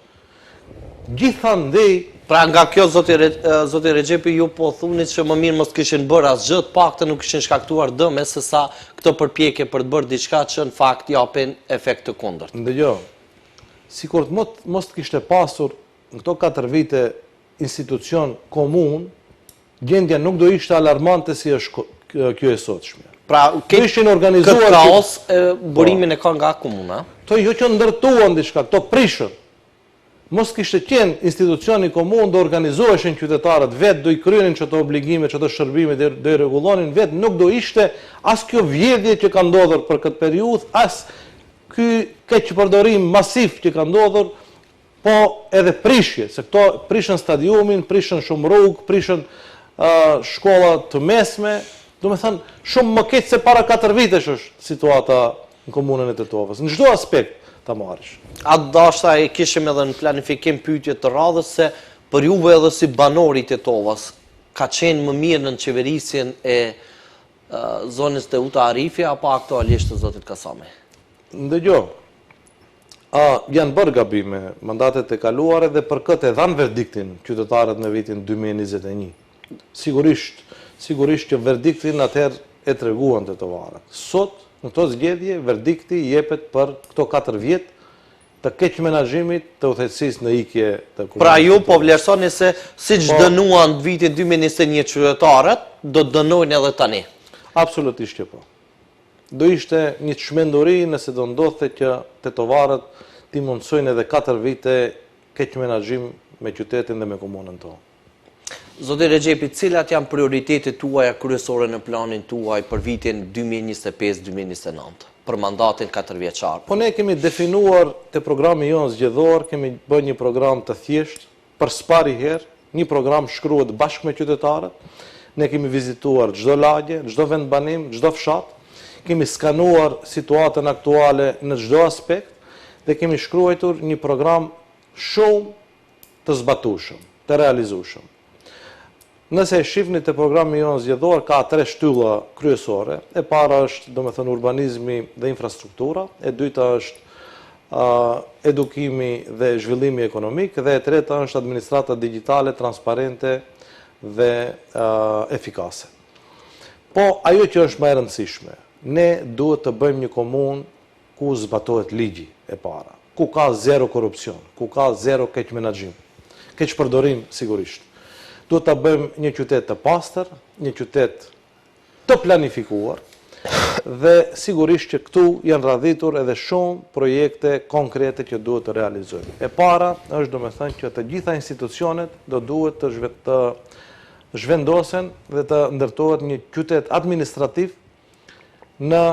Gjithandej, pra nga kjo zoti Rexhepi, ju po thunit që më mirë mos kishin bërë asgjë, të paktën nuk kishin shkaktuar dëm, se sa këto përpjekje për të bërë diçka që në fakt japin efekt të kundërt. Ndëgjoj, sikur mos të kishte pasur në këto 4 vite institucion komun, gjendja nuk do ishte alarmante si është kjo e sotshme. Pra, këtë kaos burimin e ka nga komuna. To jo që ndërtuan diçka, këto prishën. Mos kishte qenë institucioni komun, do organizoheshin qytetarët vetë, do i kryenin çdo obligime, çdo shërbime, do i rregullonin vetë, nuk do ishte as kjo vjedhje që ka ndodhur për këtë periudhë, as ky keqpërdorim masiv që ka ndodhur, po edhe prishje, se këto prishën stadiumin, prishën shumë rrugë, prishën shkolla të mesme, do me thënë shumë më keq se para 4 vitesh është situata në komunën e Tetovës, në çdo aspekt ta marrësh. A dashta e kishim edhe në planifikim pyetje të radhës se për juve edhe si banori Tetovës ka qenë më mirë në qeverisjen e zonës Teuta Arifi apo aktualisht të zotit Kasami? Ndëgjoj. Janë bërë gabime mandatet e kaluara dhe për këtë e dhanë verdiktin qytetarët në vitin 2021. Sigurisht që verdiktin atëherë e treguan tetovarët. Sot në këto zgjedhje, verdikti jepet për këto 4 vjet të keq menaxhimit të udhëheqësisë në ikje të komunës. Pra ju po vlerësoni se siç dënuan në vitin 2021 qytetarët, do të dënojnë edhe tani? Absolutisht që po. Do ishte një çmenduri nëse do ndodhte që tetovarët ti mundsojnë edhe 4 vite keq menaxhim me qytetin dhe me komunën tonë. Zoti Rexhepi, cilat janë prioritetet tuaja kryesore në planin tuaj për vitin 2025-2029, për mandatin 4 vjeçar? Po ne kemi definuar te programi jonë zgjedhor, kemi bërë një program të thjesht, për spari herë, një program shkruhet bashkë me qytetarët. Ne kemi vizituar çdo lagje, çdo vend banim, çdo fshat, kemi skanuar situatën aktuale në çdo aspekt dhe kemi shkruar një program shumë të zbatueshëm, të realizueshëm. Nëse e shifni të programi jonë zgjedhor, ka 3 shtylla kryesore. E para është, domethënë, urbanizmi dhe infrastruktura, e dyta është edukimi dhe zhvillimi ekonomik, dhe e treta është administrata digjitale, transparente dhe efikase. Po, ajo që është më e rëndësishme, ne duhet të bëjmë një komunë ku zbatohet ligji e para, ku ka zero korupcion, ku ka zero keq menaxhim, keq përdorim sigurisht. Duhet ta bëjmë një qytet të pastër, një qytet të planifikuar, dhe sigurisht që këtu janë radhitur edhe shumë projekte konkrete që duhet të realizojnë. E para është domethënë që të gjitha institucionet do duhet të zhvendosen dhe të ndërtohet një qytet administrativ në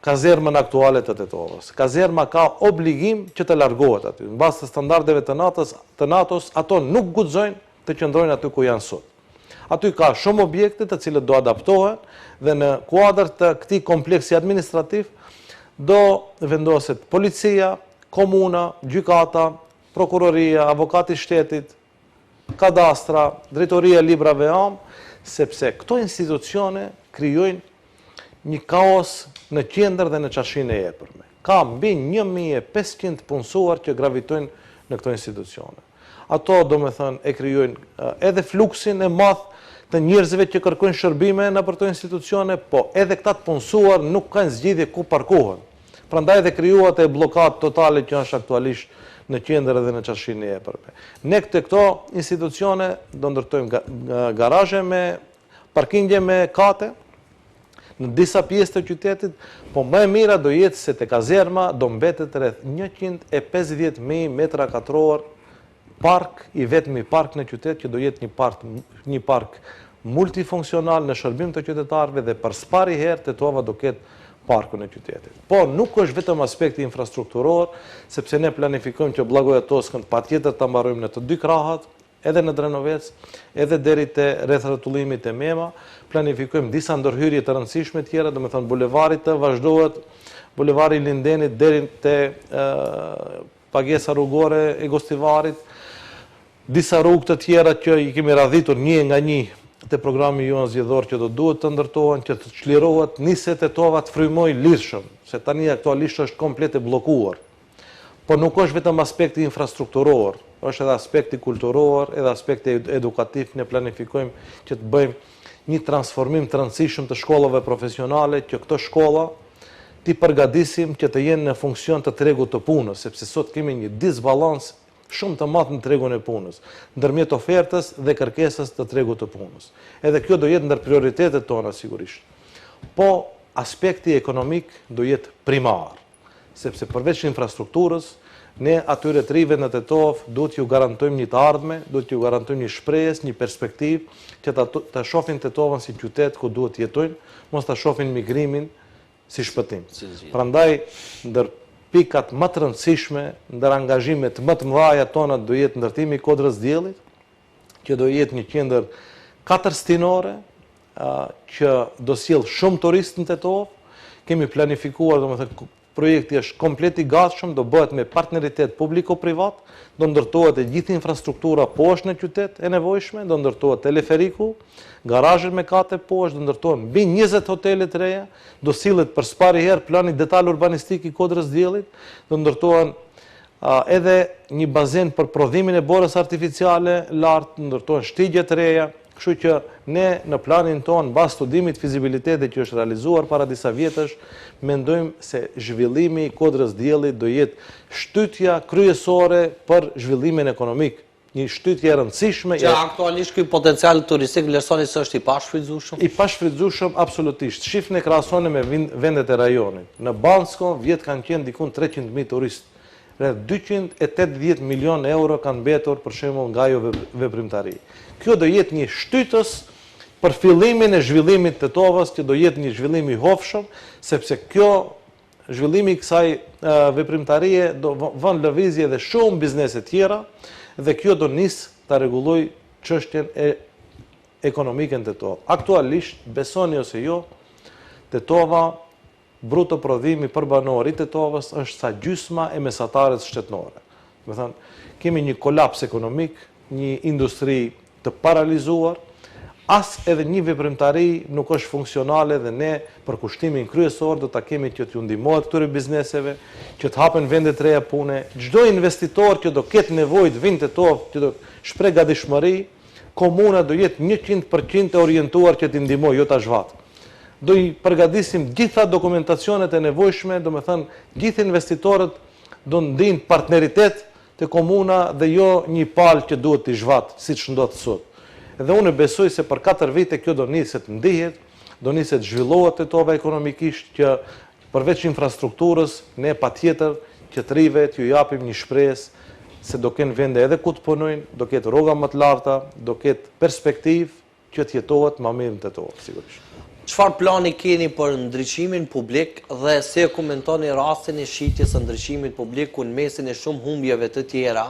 kazermën aktuale të Tetovës. Kazerma ka obligim që të largohet aty. Në bazë të standardeve të NATO-s, ato nuk guxojnë të qëndrojnë aty ku janë sot. Aty ka shumë objekte të cilët do adaptohen dhe në kuadër të këtij kompleksi administrativ do vendoset policia, komuna, gjykata, prokuroria, avokati i shtetit, kadastra, drejtoria e librave am, sepse këto institucione krijojnë një kaos në qendër dhe në qashinë e epërme. Ka mbi 1500 punësuar që gravitojnë në këto institucione. Ato domethënë e krijojnë edhe fluksin e madh të njerëzve që kërkojnë shërbime në për këto institucione, po edhe këta të punësuar nuk kanë zgjidhje ku parkohen. Prandaj edhe krijuat e bllokatë totale që është aktualisht në qendër dhe në qashinë e epërme. Ne këto institucione do ndërtojmë garazhe me parkingje me kate në disa pjesë të qytetit, po më e mira do jetë se te kazerma do mbetet rreth 150.000 metra katror park, i vetmi park në qytet që do jetë një park multifunksional në shërbim të qytetarëve dhe për spari herë Tetova do ketë parkun e qytetit. Po nuk është vetëm aspekti infrastrukturor, sepse ne planifikojmë që Bllagoja Toskën patjetër ta mbarojmë në të dy krahat, edhe në Drenovec, edhe deri te rreth rrotullimit e Mema, planifikojmë disa ndërhyrje të rëndësishme tjera, domethënë bulevarit të vazhdohet, bulevari Lindenit deri te pagesa rrugore e Gostivarit, disa rrugë të tjera që i kemi radhitur një nga një te programi jonë zgjedhor që do duhet të ndërtohen, që të çlirohet nisë Tetova të frymoj lirshëm, se tani aktualisht është komplet e bllokuar. Po nuk është vetëm aspekti infrastrukturor, është edhe aspekti kulturor, edhe aspekti edukativ. Ne planifikojmë që të bëjmë një transformim të rëndësishëm të shkollave profesionale, që këto shkolla t'i përgatisim që të jenë në funksion të tregut të punës, sepse sot kemi një disbalans shumë të madh në tregun e punës, ndërmjet ofertës dhe kërkesës të tregut të punës. Edhe kjo do jetë ndër prioritetet tona sigurisht. Po aspekti ekonomik do jetë primar, sepse përveç infrastrukturës, ne atyre të rive në Tetovë duhet ju garantojmë një të ardhme, duhet ju garantojmë një shpresë, një perspektivë që ta shohin Tetovën si qytet ku duhet jetojnë, mos ta shohin migrimin si shpëtim. Prandaj ndër pikat më të rëndësishme, ndër angazhimet më të mëdha tona do jetë ndërtimi i Kodrës Diellit, që do jetë një qendër 4 stinore, që do sjell shumë turistë në Tetovë. Kemi planifikuar, domethënë projekti është komplet i gatshëm, do bëhet me partneritet publiko-privat, do ndërtohet e gjithë infrastruktura poshtë në qytet e nevojshme, do ndërtohet teleferiku, garazhet me kate poshtë, do ndërtohen mbi 20 hotele të reja, do sillet për spari herë plani detaj urbanistik i Kodrës Diellit, do ndërtohen edhe një bazen për prodhimin e borës artificiale lart, do ndërtohen shtigje të reja. Kështu që ne në planin ton, mbas studimit fizibiliteti që është realizuar para disa vjetësh, mendojmë se zhvillimi i Kodrës Diellit do jetë shtytja kryesore për zhvillimin ekonomik, një shtytje e rëndësishme. Që aktualisht ky potencial turistik vlerësoni se është i pashfrytzueshëm? I pashfrytzueshëm absolutisht. Shifni e krahasoni me vendet e rajonit. Në Bansko vjet kanë qenë dikun 300.000 turistë. Rreth 280 milion euro kanë mbetur për shembull nga ajo veprimtari. Kjo do jetë një shtytës për fillimin e zhvillimit të Tetovës, që do jetë një zhvillim i hofshëm, sepse kjo zhvillimi i kësaj veprimtarie do vënë lëvizje edhe shumë biznese tjera, dhe kjo do nisë ta rregullojë çështjen e ekonomike në Tetovë. Aktualisht, besoni ose jo, Tetova bruto prodhimi për banor i Tetovës është sa gjysma e mesatarës shtetërore. Do të thënë, kemi një kolaps ekonomik, një industri të paralizuar, as edhe një veprimtari nuk është funksionale, dhe ne për kushtimin kryesor do ta kemi që t'ju ndihmohet këtyre bizneseve, që të hapen vende të reja pune. Çdo investitor që do ketë nevojë të vinë në Tetovë, që do shpreh gatishmëri, komuna do jetë 100% e orientuar që t'i ndihmojë, jo ta zhvat. do i përgatisim gjitha dokumentacionet e nevojshme, do me thënë gjithë investitorët do ndinë partneritet të komuna dhe jo një palë që duhet të zhvatë, si që ndodhë sot. Edhe unë besoj se për 4 vite kjo do niset ndihet, do niset zhvillohet Tetova ekonomikisht, që përveç infrastrukturës, ne patjetër që të rive t'ju japim një shpresë se do kenë vende edhe ku të punojnë, do ketë rroga më të larta, do ketë perspektivë që të jetohet më mirë në Tetova, sigurisht. Çfarë plani keni për ndriçimin publik dhe se komentoni rastin e shitjes së ndriçimit publik ku në mesin e shumë humbjeve të tjera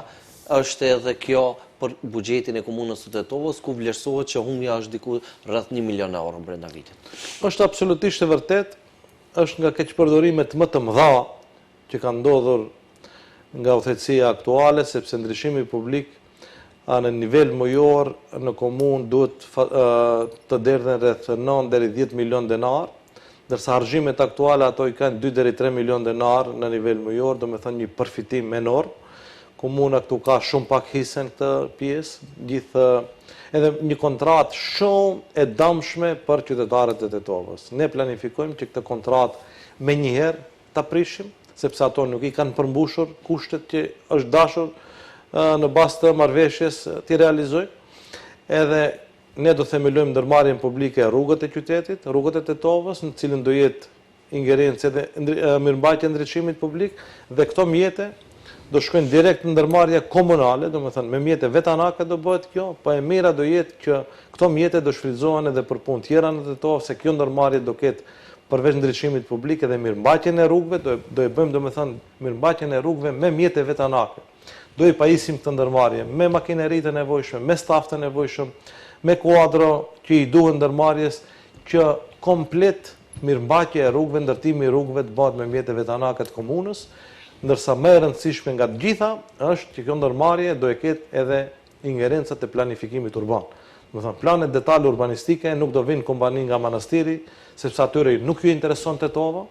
është edhe kjo për buxhetin e komunës së Tetovës, ku vlerësohet që humbja është diku rreth 1 milion euro brenda vitit. Është absolutisht e vërtet, është nga keqpërdorimet më të mëdha që kanë ndodhur nga udhëheqësia aktuale, sepse ndriçimi publik në nivel mujor në komunë duhet të derdhen rreth 9 deri 10 milion denar, ndërsa harxhimet aktuale ato i kanë 2 deri 3 milion denar në nivel mujor, do me thënë një përfitim enorm. Komuna këtu ka shumë pak hisen këtë pjesë, edhe një kontratë shumë e damshme për qytetarët e Tetovës. Ne planifikojmë që këtë kontratë me njëherë të prishim, sepse ato nuk i kanë përmbushur kushtet që është dashur në bazë të marrëveshjes t'i realizojnë. Edhe ne do themelojmë ndërmarrjen publike e rrugët e qytetit, rrugët e Tetovës, në cilën do jetë ingerencë dhe mirëmbajtje e ndriçimit publik, dhe këto mjete do shkojnë direkt në ndërmarrje komunale, do me thënë me mjete vetanake do bëhet kjo, pa e mira do jetë që këto mjete do shfrytëzohen edhe për punë tjera në Tetovë, se kjo ndërmarrje do ketë përveç ndriçimit publik edhe mirëmbajtjen e rrugëve, do e bëjmë do me thënë mirëmbajtjen e rrugëve me mjete vetanake. Do i pajisim këtë ndërmarrje me makineritë e nevojshme, me staf të nevojshëm, me kuadro që i duhen ndërmarrjes, që komplet mirëmbajtja e rrugëve, ndërtimi i rrugëve të bëhet me mjete vetanake të komunës, ndërsa më e rëndësishme nga të gjitha është që kjo ndërmarrje do e ketë edhe ingerencat e planifikimit urban. Do të thënë, planet detale urbanistike nuk do vinë kompani nga Manastiri, sepse atyre nuk ju intereson Tetova,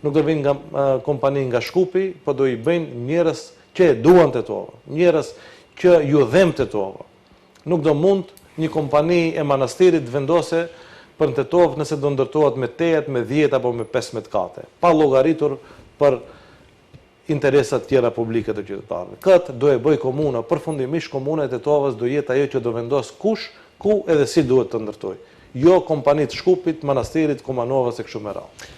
nuk do vinë nga kompani nga Shkupi, po do i bëjnë njerëz që duan Tetova, njerëz që ju dhem Tetova. Nuk do mund një kompani e Manastirit vendose për në Tetovë nëse do ndërtohet me 8, me 10 apo me 15 kate, pa llogaritur për interesat tjera publike të qytetarëve. Këtë do e bëj komuna, përfundimisht komuna e Tetovës do jetë ajo që do vendos kush, ku edhe si duhet të ndërtoj. Jo kompanit Shkupit, Manastirit, Kumanovës e kështu me radhë.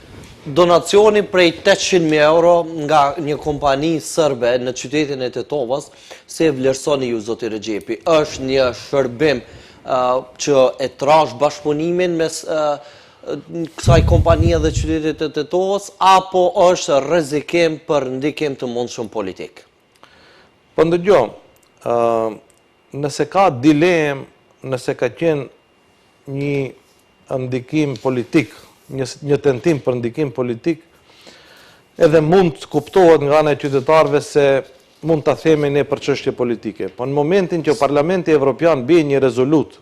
Donacioni prej 800.000 euro nga një kompani sërbe në qytetin e Tetovës, se vlerësoni ju, zoti Rexhepi, është një shërbim që e trash bashkëpunimin mes kësaj kompanie dhe qytetit e Tetovës, apo është rrezikim për ndikim të mundshëm politik? Po ndëgjoj, nëse ka dilem, nëse ka qenë një ndikim politik, një tentim për ndikim politik, edhe mund të kuptohet nga ana e qytetarëve se mund ta themi ne për çështje politike. Po në momentin që Parlamenti Evropian bie një rezolut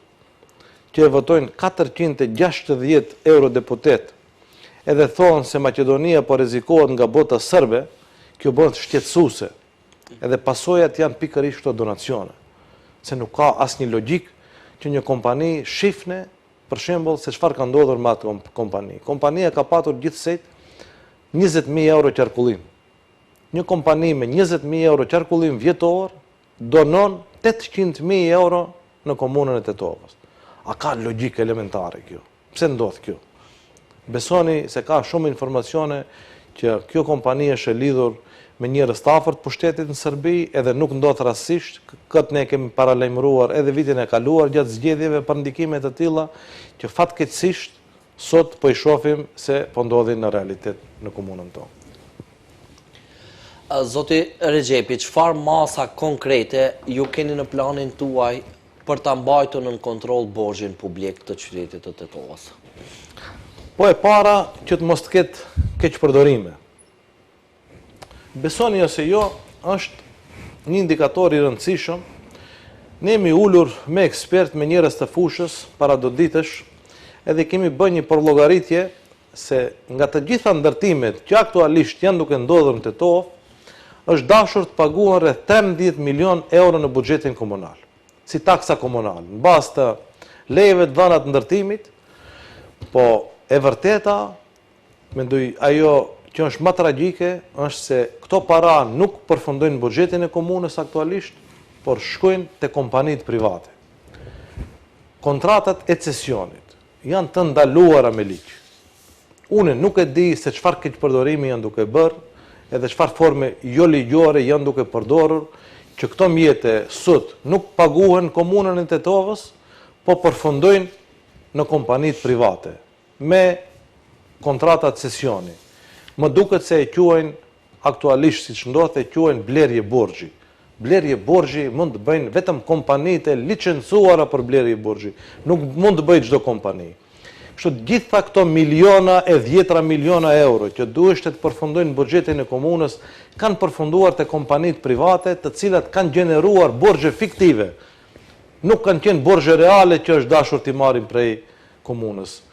që e votojnë 460 eurodeputet, edhe thonë se Maqedonia po rrezikohet nga bota sërbe, kjo bëhet shqetësuese. Edhe pasojat janë pikërisht këto donacione. Se nuk ka asnjë logjik që një kompani shifne, për shembull, se çfarë ka ndodhur me atë kompani. Kompania ka patur gjithsej 20.000 euro qarkullim. Një kompani me 20.000 euro qarkullim vjetor donon 800.000 euro në komunën e Tetovës. A ka logjik elementare kjo? Pse ndodh kjo? Besoni se ka shumë informacione që kjo kompani është e lidhur me njerëz të afërt pushtetit në Serbi, edhe nuk ndodh rastësisht. Këtë ne kemi paralajmëruar edhe vitin e kaluar gjatë zgjedhjeve për ndikime të tilla që fatkeqësisht sot po i shohim se po ndodhin në realitet në komunën tonë. Zoti Rexhepi, çfarë masa konkrete ju keni në planin tuaj për ta mbajtur në kontroll borxhin publik të qytetit të Tetovës? Po e para që të mos të ketë keqpërdorime. Besoni ose jo, është një indikator i rëndësishëm. Ne jemi ulur me ekspert, me njerëz të fushës para do ditësh, edhe kemi bërë një përllogaritje se nga të gjitha ndërtimet që aktualisht janë duke ndodhur në Tetovë, është dashur të paguhen rreth 13 milion euro në buxhetin komunal, si taksa komunale, në bazë të lejeve të dhëna të ndërtimit, po e vërteta, mendoj ajo që është më tragjike, është se këto para nuk përfundojnë buxhetin e komunës aktualisht, por shkojnë te kompanitë private. Kontratat e cesionit janë të ndaluara me ligj. Unë nuk e di se çfarë keqpërdorimi janë duke bërë, edhe çfarë forme jo ligjore janë duke përdorur, që këto mjete sot nuk paguhen komunën e Tetovës, po përfundojnë në kompanitë private, me kontratat cesioni. Më duket se e quajnë aktualisht, siç ndodh, e quajnë blerje borxhi. Blerje borxhi mund të bëjnë vetëm kompanitë e licencuara për blerje borxhi, nuk mund të bëjë çdo kompani. Kështu gjitha këto miliona e dhjetra miliona euro që duheshte të përfundojnë buxhetin e komunës, kanë përfunduar te kompanitë private, të cilat kanë gjeneruar borxhe fiktive. Nuk kanë qenë borxhe reale që është dashur t'i marrin prej komunës.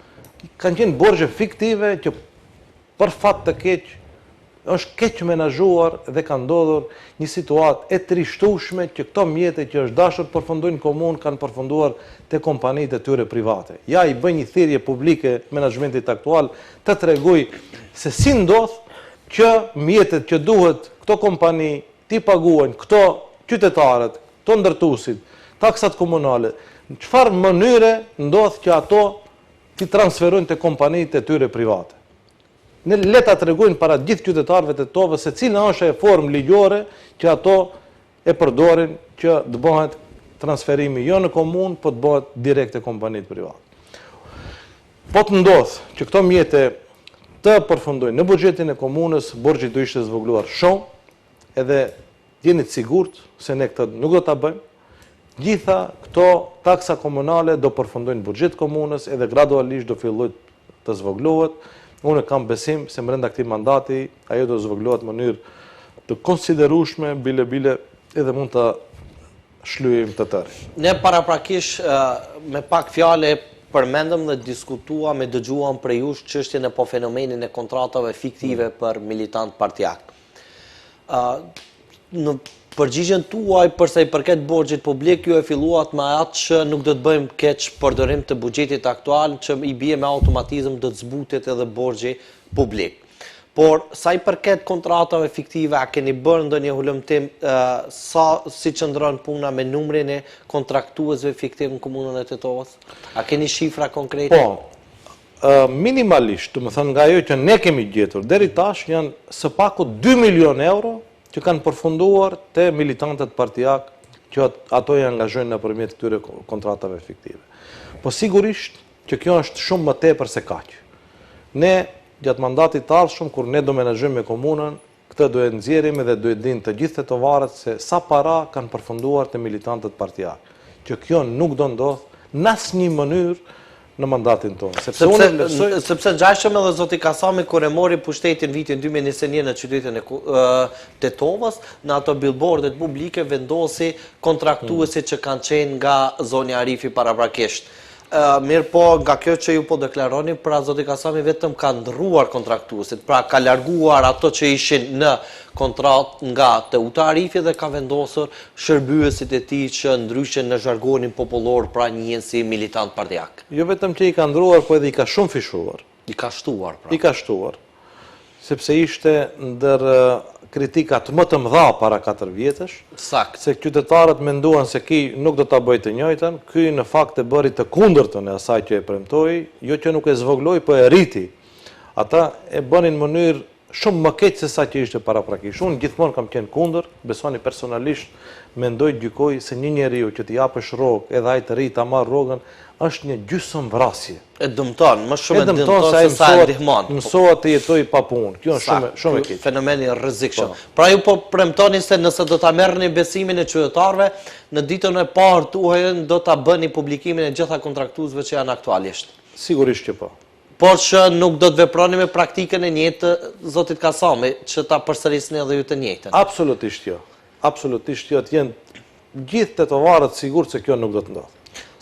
Kanë qenë borxhe fiktive që për fat të keq është keq menaxhuar dhe ka ndodhur një situatë e trishtueshme që këto mjete që është dashur përfundojnë komunë kanë përfunduar te kompanitë e tyre private. Ja i bëj një thirrje publike menaxhmentit aktual të tregoj se si ndodh që mjetet që duhet këto kompani t'i paguajnë këto qytetarët, këto ndërtuesit, taksat komunale, në çfarë mënyre ndodh që ato t'i transferojnë te kompanitë e tyre private. Ne leta të tregojnë para gjithë qytetarëve të Tetovës se cila është e formë ligjore që ato e përdorin që të bëhet transferimi jo në komunë, po të bëhet direkt te kompanitë private. Po të ndodh që këto mjete të përfundojnë në buxhetin e komunës, borxhi do ishte zvogëluar shumë, edhe jeni të sigurt se ne këtë nuk do ta bëjmë. Gjitha këto taksa komunale do përfundojnë në buxhet komunës edhe gradualisht do fillojë të zvogëlohet. Unë kam besim se brenda këtij mandati ajo do zvogëlohet në mënyrë të konsiderueshme, bile edhe mund të shlyejmë të tërë. Ne paraprakisht me pak fjale përmendëm dhe diskutuam e dëgjuam prej jush çështjen e fenomenin e kontratave fiktive për militant partijak. Në përgjigjen tuaj përsa i përket borxhit publik, ju e filluat me atë që nuk do të bëjmë keq përdorim të buxhetit aktual, që i bie me automatizëm do të zbutet edhe borxhi publik. Por sa i përket kontratave fiktive, a keni bërë ndonjë hulumtim si qëndron puna me numrin e kontraktuesve fiktiv në komunën e Tetovës? A keni shifra konkrete? Po, minimalisht, do të thënë nga ajo që ne kemi gjetur deri tash janë së paku 2 milion euro që kanë përfunduar te militantët partijak që ato i angazhojnë nëpërmjet këtyre kontratave fiktive. Po sigurisht që kjo është shumë më tepër se kaq. Ne gjatë mandatit të ardhshëm kur ne do menaxhojmë me komunën, këtë do e nxjerrim dhe do e dinë të gjithë tetovarët se sa para kanë përfunduar te militantët partijak. Që kjo nuk do ndodh në asnjë mënyrë në mandatin tonë. Sepse ngjashëm edhe zoti Kasami kur e mori pushtetin vitin 2021 në qytetin e Tetovës, në ato billboardet publike vendosi kontraktuesit që kanë qenë nga zoni Arifi paraprakisht. Mirë po, nga kjo që ju po deklaroni, pra zoti Kasami vetëm ka ndrruar kontraktuesit, pra ka larguar ato që ishin në kontrat nga Teuta Arifi dhe ka vendosur shërbyesit e tij që ndryshe në zhargonin popullor pra njihen si militant partijak. Jo vetëm që i ka ndruar, po edhe i ka shumë fishuar. I ka shtuar, pra. I ka shtuar, sepse ishte ndër kritikat më të mëdha para 4 vjetësh, Sakt. se qytetarët menduan se ky nuk do ta bëjë të njëjtën, ky në fakt e bëri të kundërtën e asaj që e premtoi, jo që nuk e zvogëloi, po e rriti. Ata e bënin në mënyrë shumë më keq se sa që ishte paraprakisht. Unë gjithmonë kam qenë kundër, besoni personalisht, mendoj gjykoj se një njeriu që t'i japësh rrogë edhe ai të rri ta marr rrogën është një gjysmë vrasje. E dëmton, më shumë e dëmton se sa e ndihmon. Mësohet të jetoj pa punë. Kjo është shumë e keq. Fenomeni rrezikshëm. Pra ju po premtoni se nëse do ta merrni besimin e qytetarëve, në ditën e parë tuaj do ta bëni publikimin e gjitha kontraktuesve që janë aktualisht. Sigurisht që po. Por që nuk do të veproni me praktikën e njëjtë të zotit Kasami, që ta përsërisni edhe ju të njëjtën. Absolutisht jo. Absolutisht jo. Të jenë gjithë tetovarët sigurt se kjo nuk do të ndodhë.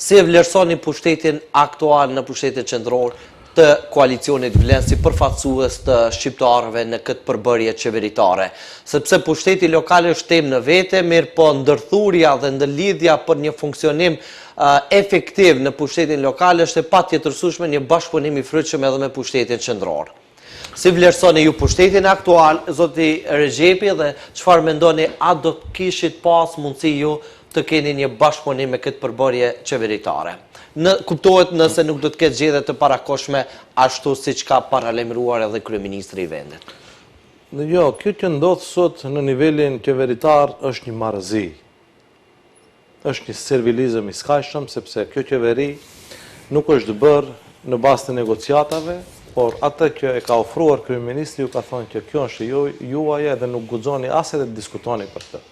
Si e vlerësoni pushtetin aktual në pushtetin qendror të koalicionit vlen si përfaqësues të shqiptarëve në këtë përbërje qeveritare? Sepse pushteti lokal është temë në vete, mirë po ndërthurja dhe ndërlidhja për një funksionim efektiv në pushtetin lokal është e patjetërsueshme një bashkëpunim i frytshëm edhe me pushtetin qendror. Si vlerësoni ju pushtetin aktual, zoti Rexhepi, dhe çfarë mendoni, a do të kishit pas mundësi ju të keni një bashkëpunim me këtë përbërje qeveritare? Kuptohet nëse nuk do të ketë zgjedhje të parakoshme ashtu siç ka paralajmëruar edhe kryeministri i vendit. Jo, kjo që ndodh sot në nivelin qeveritar është një marrëzi. Është një servilizëm i skajshëm, sepse kjo qeveri nuk është bërë në bazë të negociatave, por atë që e ka ofruar kryeministri ju ka thonë që kjo është juaja dhe nuk guxoni as edhe të diskutoni për këtë.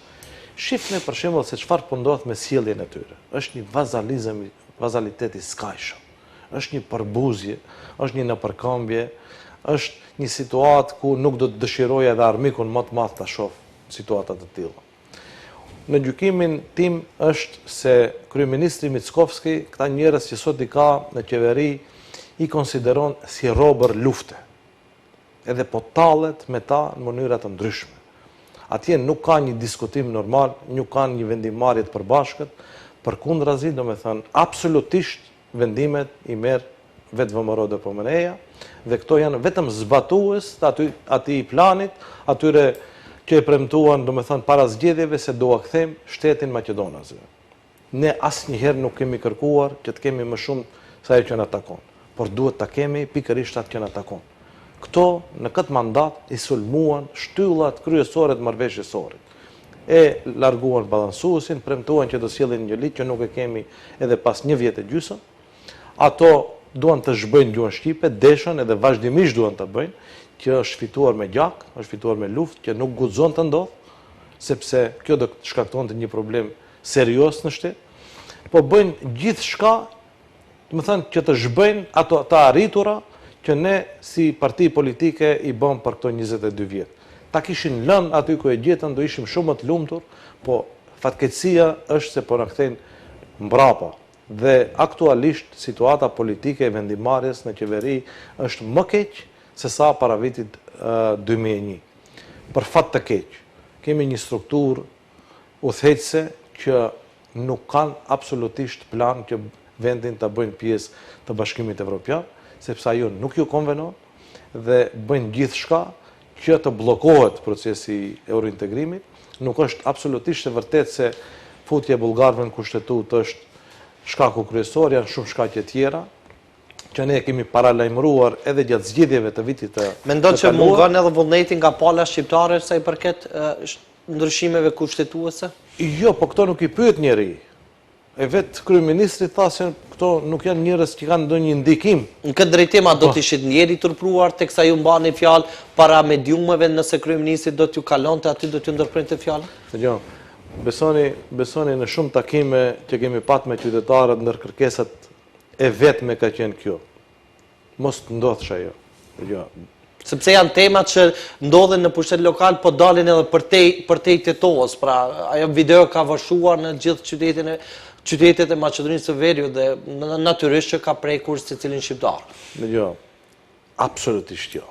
Shifni për shembull se çfarë po ndodh me sjelljen e tyre. Është një vazalitet i skajshëm. Është një përbuzje, është një nëpërkombje, është një situatë ku nuk do të dëshiroja edhe armikun më të madh ta shoh situata të tilla. Në gjykimin tim është se kryeministri Mickovski, këta njerëz që sot i ka në qeveri, i konsideron si robër lufte. Edhe po tallet me ta në mënyra të ndryshme. Atje nuk ka një diskutim normal, nuk ka një vendimmarrje të përbashkët, përkundrazi, domethënë absolutisht vendimet i merr vetë VMRO DPMNE-ja, dhe këto janë vetëm zbatues të atij planit, atyre që e premtuan, domethënë para zgjedhjeve se do a kthejmë shtetin maqedonaz. Ne asnjëherë nuk kemi kërkuar që të kemi më shumë se ajo që na takon, por duhet ta kemi pikërisht atë që na takon. Këto në këtë mandat i sulmuan shtyllat kryesore të marrëveshjes sore. E larguan balansuesin, premtuan që do sjellin një ligj që nuk e kemi edhe pas 1 vjet e gjysmë. Ato duan të zhbëjnë gjuhën shqipe, deshën edhe vazhdimisht duan të bëjnë, që është fituar me gjak, është fituar me luftë, që nuk guxon të ndodhë, sepse kjo do të shkaktonte një problem serioz në shtet. Po bëjnë gjithçka, do të thënë që të zhbëjnë ato të arritura që ne si parti politike i bëm për këto 22 vjet. Ta kishin lënë aty ku e gjetën, do ishim shumë më të lumtur, po fatkeqësia është se po na kthejnë mbrapa. Dhe aktualisht situata politike e vendimmarrjes në qeveri është më keq se sa para vitit 2001. Për fat të keq, kemi një strukturë udhëheqëse që nuk kanë absolutisht plan që vendin të bëjnë pjesë të Bashkimit Evropian, sepse ajo nuk ju konvenon dhe bëjnë gjithçka që të bllokohet procesi i eurointegrimit. Nuk është absolutisht e vërtetë se futja e bullgarëve në kushtetut është shkaku kryesor, janë shumë shkaqe tjera që ne kemi paralajmëruar edhe gjatë zgjedhjeve të vitit të Mendon që mungon edhe vullneti nga pala shqiptare sa i përket ndryshimeve kushtetuese? Jo, po këto nuk i pyet njeri. E vetë kryeministri tha se këto nuk janë njerëz që kanë ndonjë ndikim. Në këtë drejtim a do të ishit njeri turpruar teksa ju mbani fjalë para mediumeve, nëse kryeministri do t'ju kalonte aty, do t'ju ndërprente fjalën? Jo. Besoni në shumë takime që kemi pat me qytetarët, ndër kërkesat e vetme ka qenë kjo. Mos të ndodhsh ajo. Jo. Sepse janë temat që ndodhen në pushtet lokal, po dalin edhe përtej Tetovës. Pra, ajo video ka vëshuar në gjithë qytetet e Maqedonisë së Veriut dhe natyrisht që ka prekur secilin shqiptar. Jo. Absolutisht jo.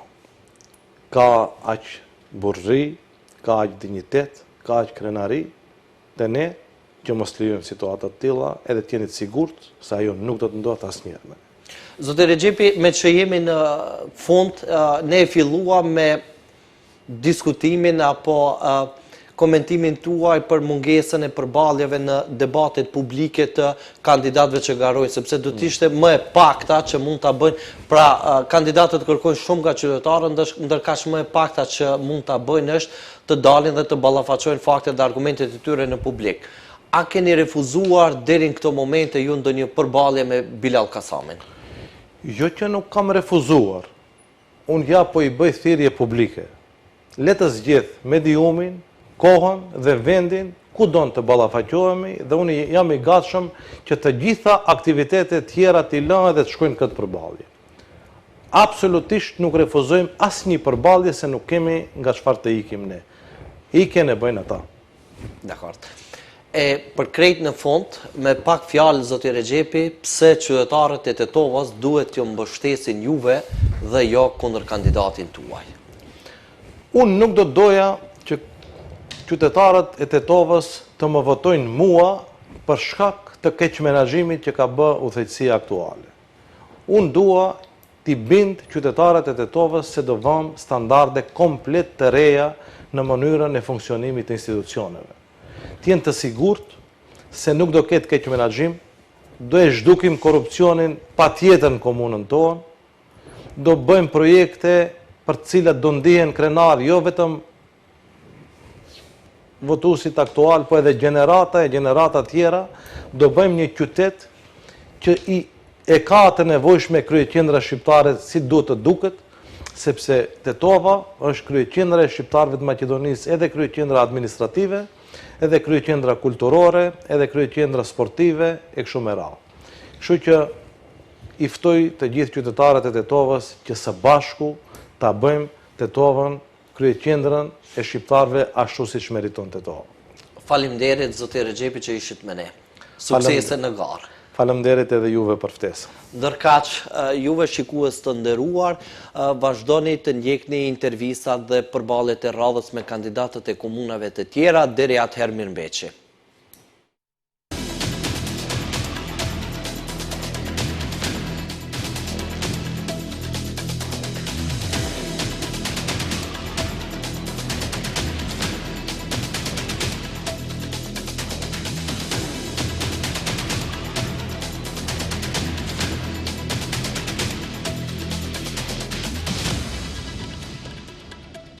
Ka aq burrëri, ka aq dinjitet, ka aq krenari, dhe ne që mos lejojmë situata të tilla, edhe të jeni të sigurt se ajo nuk do të ndodhë asnjëherë. Zotë Rexhepi, me që jemi në fund, ne e filluam me diskutimin apo komentimin tuaj për mungesën e përballjeve në debatet publike të kandidatëve që garojnë, sepse do të ishte më e pakta që mund ta bëjnë, pra kandidatët kërkojnë shumë nga qytetarët, ndërkaq më e pakta që mund ta bëjnë është të dalin dhe të ballafaqojnë faktet dhe argumentet e tyre në publik. A keni refuzuar deri në këto momente ju ndonjë përballje me Bilal Kasamin? Jo që nuk kam refuzuar, unë ja po i bëj thirrje publike. Le të zgjedh mediumin, kohën dhe vendin ku don të ballafaqohemi dhe unë jam i gatshëm që të gjitha aktivitetet tjera t'i lënë dhe të shkojnë këtë përballje. Absolutisht nuk refuzojmë asnjë përballje se nuk kemi nga çfarë të ikim ne. Ikjen e bëjnë ata. Dakor. Për krejt në fund, me pak fjalë, zoti Rexhepi, pse qytetarët e Tetovës duhet t'ju mbështesin juve dhe jo kundër kandidatin tuaj? Unë nuk do doja që qytetarët e Tetovës të më votojnë mua për shkak të keq menaxhimit që ka bë udhëheqësia aktuale. Unë dua t'i bind qytetarët e Tetovës se do vëmë standarde komplet të reja në mënyrën e funksionimit të institucioneve. T'jenë të sigurt se nuk do ketë keq menaxhim, do e zhdukim korrupsionin patjetër në komunën tonë, do bëjmë projekte për të cilat do ndihen krenar jo vetëm votuesit aktual, po edhe gjenerata tjera, do bëjmë një qytet që e ka të nevojshme kryeqendra shqiptare si duhet të duket, sepse Tetova është kryeqendra e shqiptarëve të Maqedonisë, edhe kryeqendra administrative, edhe kryeqendra kulturore, edhe kryeqendra sportive e kështu me radhë. Kështu që i ftoj të gjithë qytetarët e Tetovës që së bashku ta bëjmë Tetovën kryeqendrën e shqiptarëve ashtu siç meriton Tetova. Faleminderit zoti Rexhepi që ishit me ne. Suksese në garë. Faleminderit edhe juve për ftesën. Ndërkaq, juve shikues të nderuar, vazhdoni të ndjekni intervistat dhe përballet e radhës me kandidatët e komunave të tjera, deri atëherë mirëmbëjtje.